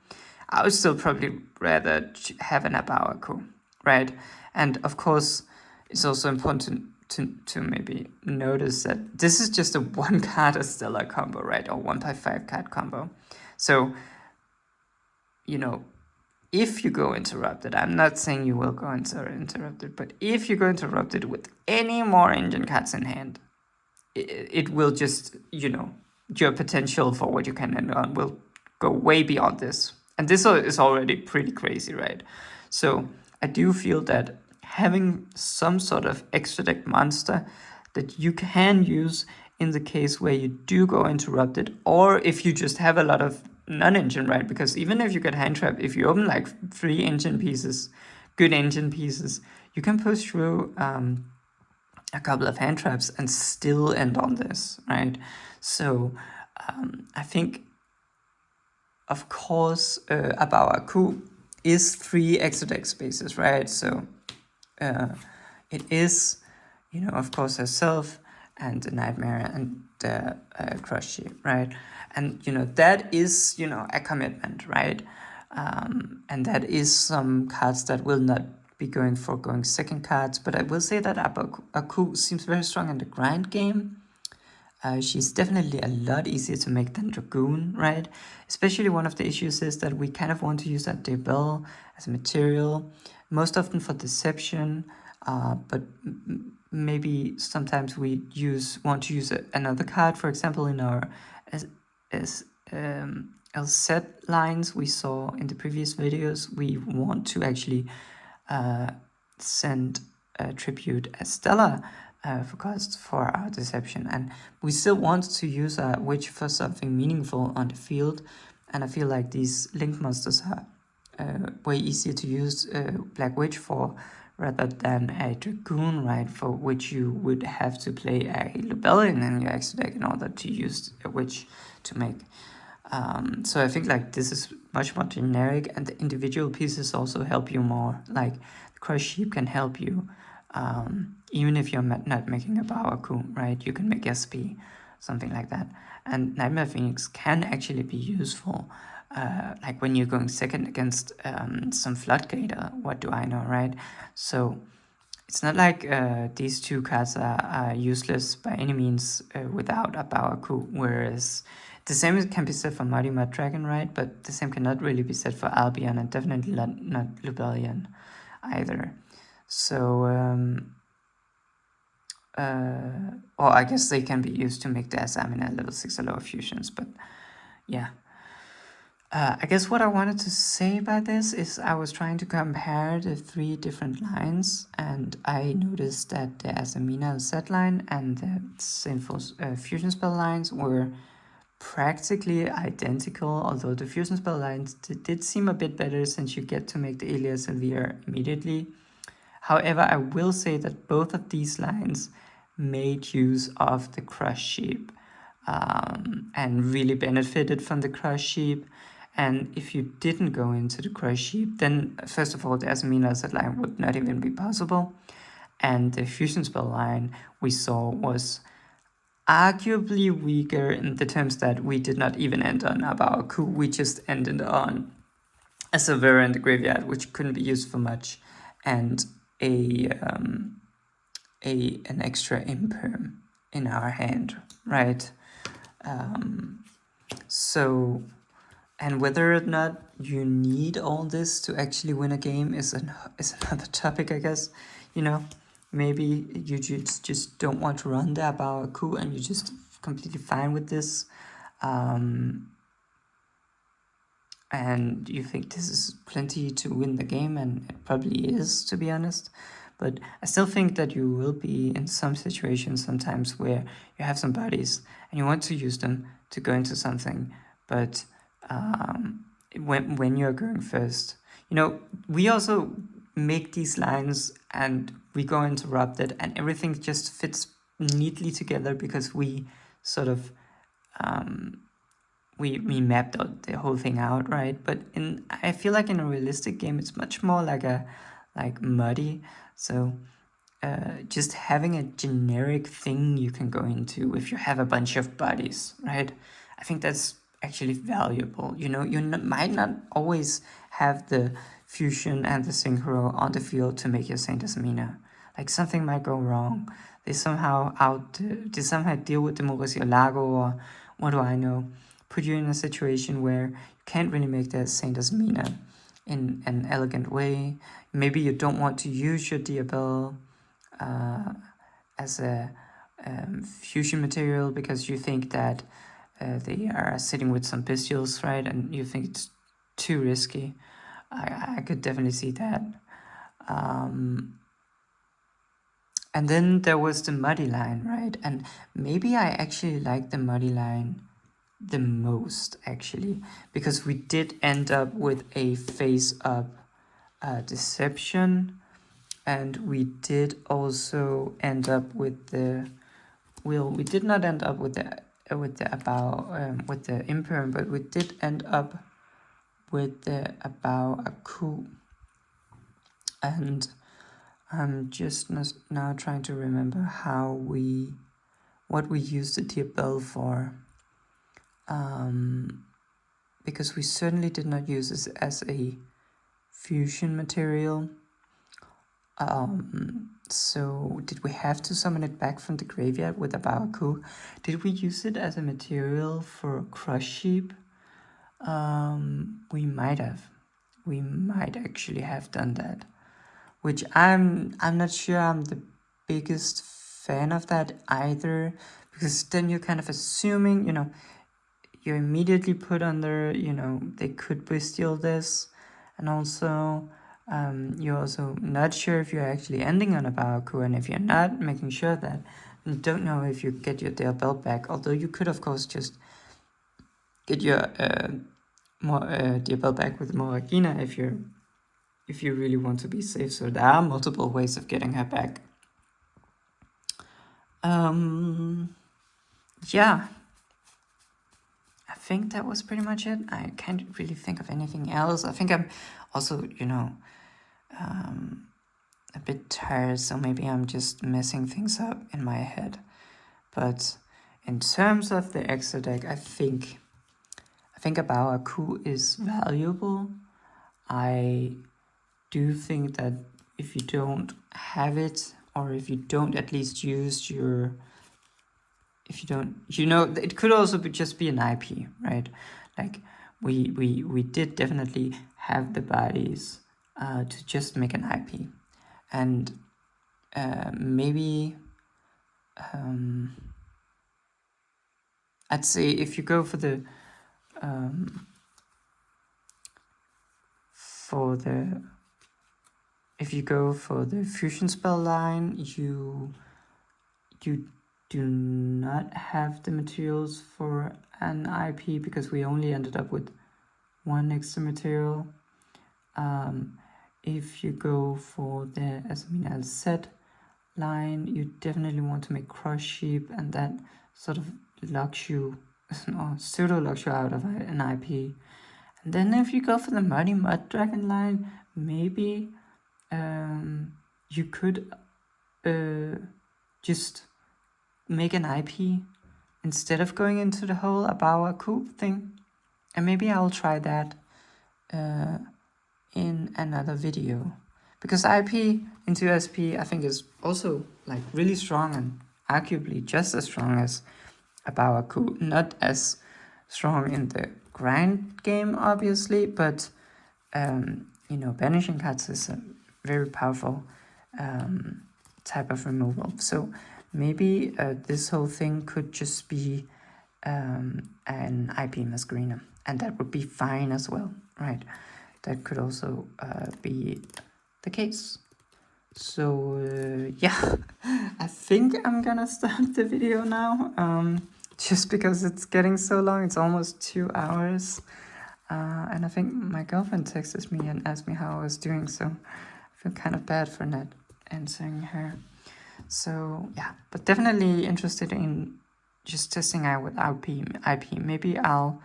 I would still probably rather have an Bao A Qu, right? And of course, it's also important to maybe notice that this is just a 1 card Astellar combo, right? Or 1x5 card combo. So, if you go interrupted, I'm not saying you will go interrupted, but if you go interrupted with any more engine cards in hand, it will just, your potential for what you can end on will go way beyond this. And this is already pretty crazy, right? So I do feel that having some sort of extra deck monster that you can use in the case where you do go interrupted, or if you just have a lot of non-engine, right? Because even if you get hand trap, if you open like 3 engine pieces, good engine pieces, you can push through a couple of hand traps and still end on this, right? So I think, of course, a Bao A Qu is 3 extra deck spaces, right? So it is, of course, herself and the Nightmare and the Crush Sheep, right? And, that is, a commitment, right? And that is some cards that will not be going second cards, but I will say that Bao A Qu seems very strong in the grind game. She's definitely a lot easier to make than Dragoon, right? Especially one of the issues is that we kind of want to use that Debel as a material, most often for deception, but maybe sometimes we want to use another card. For example, in our LZ lines we saw in the previous videos, we want to actually send tribute Astellar for cost for our deception, and we still want to use a witch for something meaningful on the field, and I feel like these link monsters are way easier to use Black Witch for rather than a Dragoon, right, for which you would have to play a Lubellion in your extra deck in order to use a witch to make. So I think like this is much more generic, and the individual pieces also help you more. Like the Crushed Sheep can help you, even if you're not making a Bao A Qu, right? You can make SP, something like that. And Nightmare Phoenix can actually be useful, like when you're going second against some Floodgator, what do I know, right? So it's not like these two cards are useless by any means without a Bao A Qu, whereas the same can be said for Mighty Mud Dragon, right? But the same cannot really be said for Albion, and definitely not Lubellion either. So, or I guess they can be used to make the Asamina level 6 or lower fusions, but yeah. I guess what I wanted to say about this is I was trying to compare the 3 different lines, and I noticed that the Asamina set line and the Sinful Fusion Spell lines were practically identical, although the Fusion Spell lines did seem a bit better since you get to make the Elias Elvira immediately. However, I will say that both of these lines made use of the Crushed Sheep and really benefited from the Crushed Sheep. And if you didn't go into the Crushed Sheep, then first of all, the Asamina set line would not even be possible. And the Fusion Spell line we saw was arguably weaker in the terms that we did not even end on Bao A Qu, we just ended on a Silvera in the graveyard, which couldn't be used for much, and an extra imperm in our hand, right? So, and whether or not you need all this to actually win a game is another topic, I guess. You know, maybe you just don't want to run that Bao A Qu and you're just completely fine with this. And you think this is plenty to win the game, and it probably is, to be honest. But I still think that you will be in some situations sometimes where you have some bodies and you want to use them to go into something, but when you're going first, you know, we also make these lines and we go interrupted and everything just fits neatly together because we sort of we mapped out the whole thing out, right? But I feel like in a realistic game it's much more like muddy. So just having a generic thing you can go into if you have a bunch of bodies, right? I think that's actually valuable. You know, you might not always have the fusion and the synchro on the field to make your Saint Asmina. Like something might go wrong. They somehow deal with the Mauricio Lago, or what do I know, put you in a situation where you can't really make the Saint Asmina in an elegant way. Maybe you don't want to use your Diabel as a fusion material because you think that they are sitting with some pistols, right? And you think it's too risky. I could definitely see that. And then there was the muddy line, right? And maybe I actually like the muddy line the most, actually, because we did end up with a face-up deception, and we did also end up with the we did not end up with the imperm, but we did end up with the Bao A Qu. And I'm just now trying to remember what we used the Diabel for. Because we certainly did not use this as a fusion material. So did we have to summon it back from the graveyard with a Bao A Qu? Did we use it as a material for Crushed Sheep? We might have. We might actually have done that. Which I'm not sure I'm the biggest fan of that either, because then you're kind of assuming, you know, you're immediately put under, you know, they could steal this, and also You're also not sure if you're actually ending on a Bao A Qu, and if you're not, making sure that you don't know if you get your Dale belt back. Although you could, of course, just get your Dale belt back with more Regina if you really want to be safe. So there are multiple ways of getting her back. Yeah, I think that was pretty much it. I can't really think of anything else. I think I'm also, a bit tired, so maybe I'm just messing things up in my head. But in terms of the extra deck, I think a Bao A Qu is valuable. I do think that if you don't have it, or if you don't at least use your, if you don't, it could also just be an IP, right? Like we did definitely have the bodies to just make an IP, and maybe I'd say if you go for the fusion spell line, you do not have the materials for an IP because we only ended up with one extra material. If you go for the Asminal set line, you definitely want to make Crush Sheep, and that sort of locks you, or pseudo locks you out of an IP. And then if you go for the Muddy Mud Dragon line, maybe you could just make an IP instead of going into the whole Bao A Qu thing. And maybe I'll try that in another video. Because IP into SP I think is also like really strong, and arguably just as strong as a Bao A Qu. Not as strong in the grind game, obviously, but banishing cards is a very powerful type of removal. So maybe this whole thing could just be an IP Masquerina, and that would be fine as well, right? That could also be the case. So yeah, I think I'm gonna stop the video now, just because it's getting so long. It's almost 2 hours, and I think my girlfriend texted me and asked me how I was doing, so I feel kind of bad for not answering her. So yeah, but definitely interested in just testing out with IP. Maybe I'll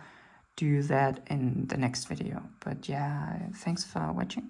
do that in the next video. But yeah, thanks for watching.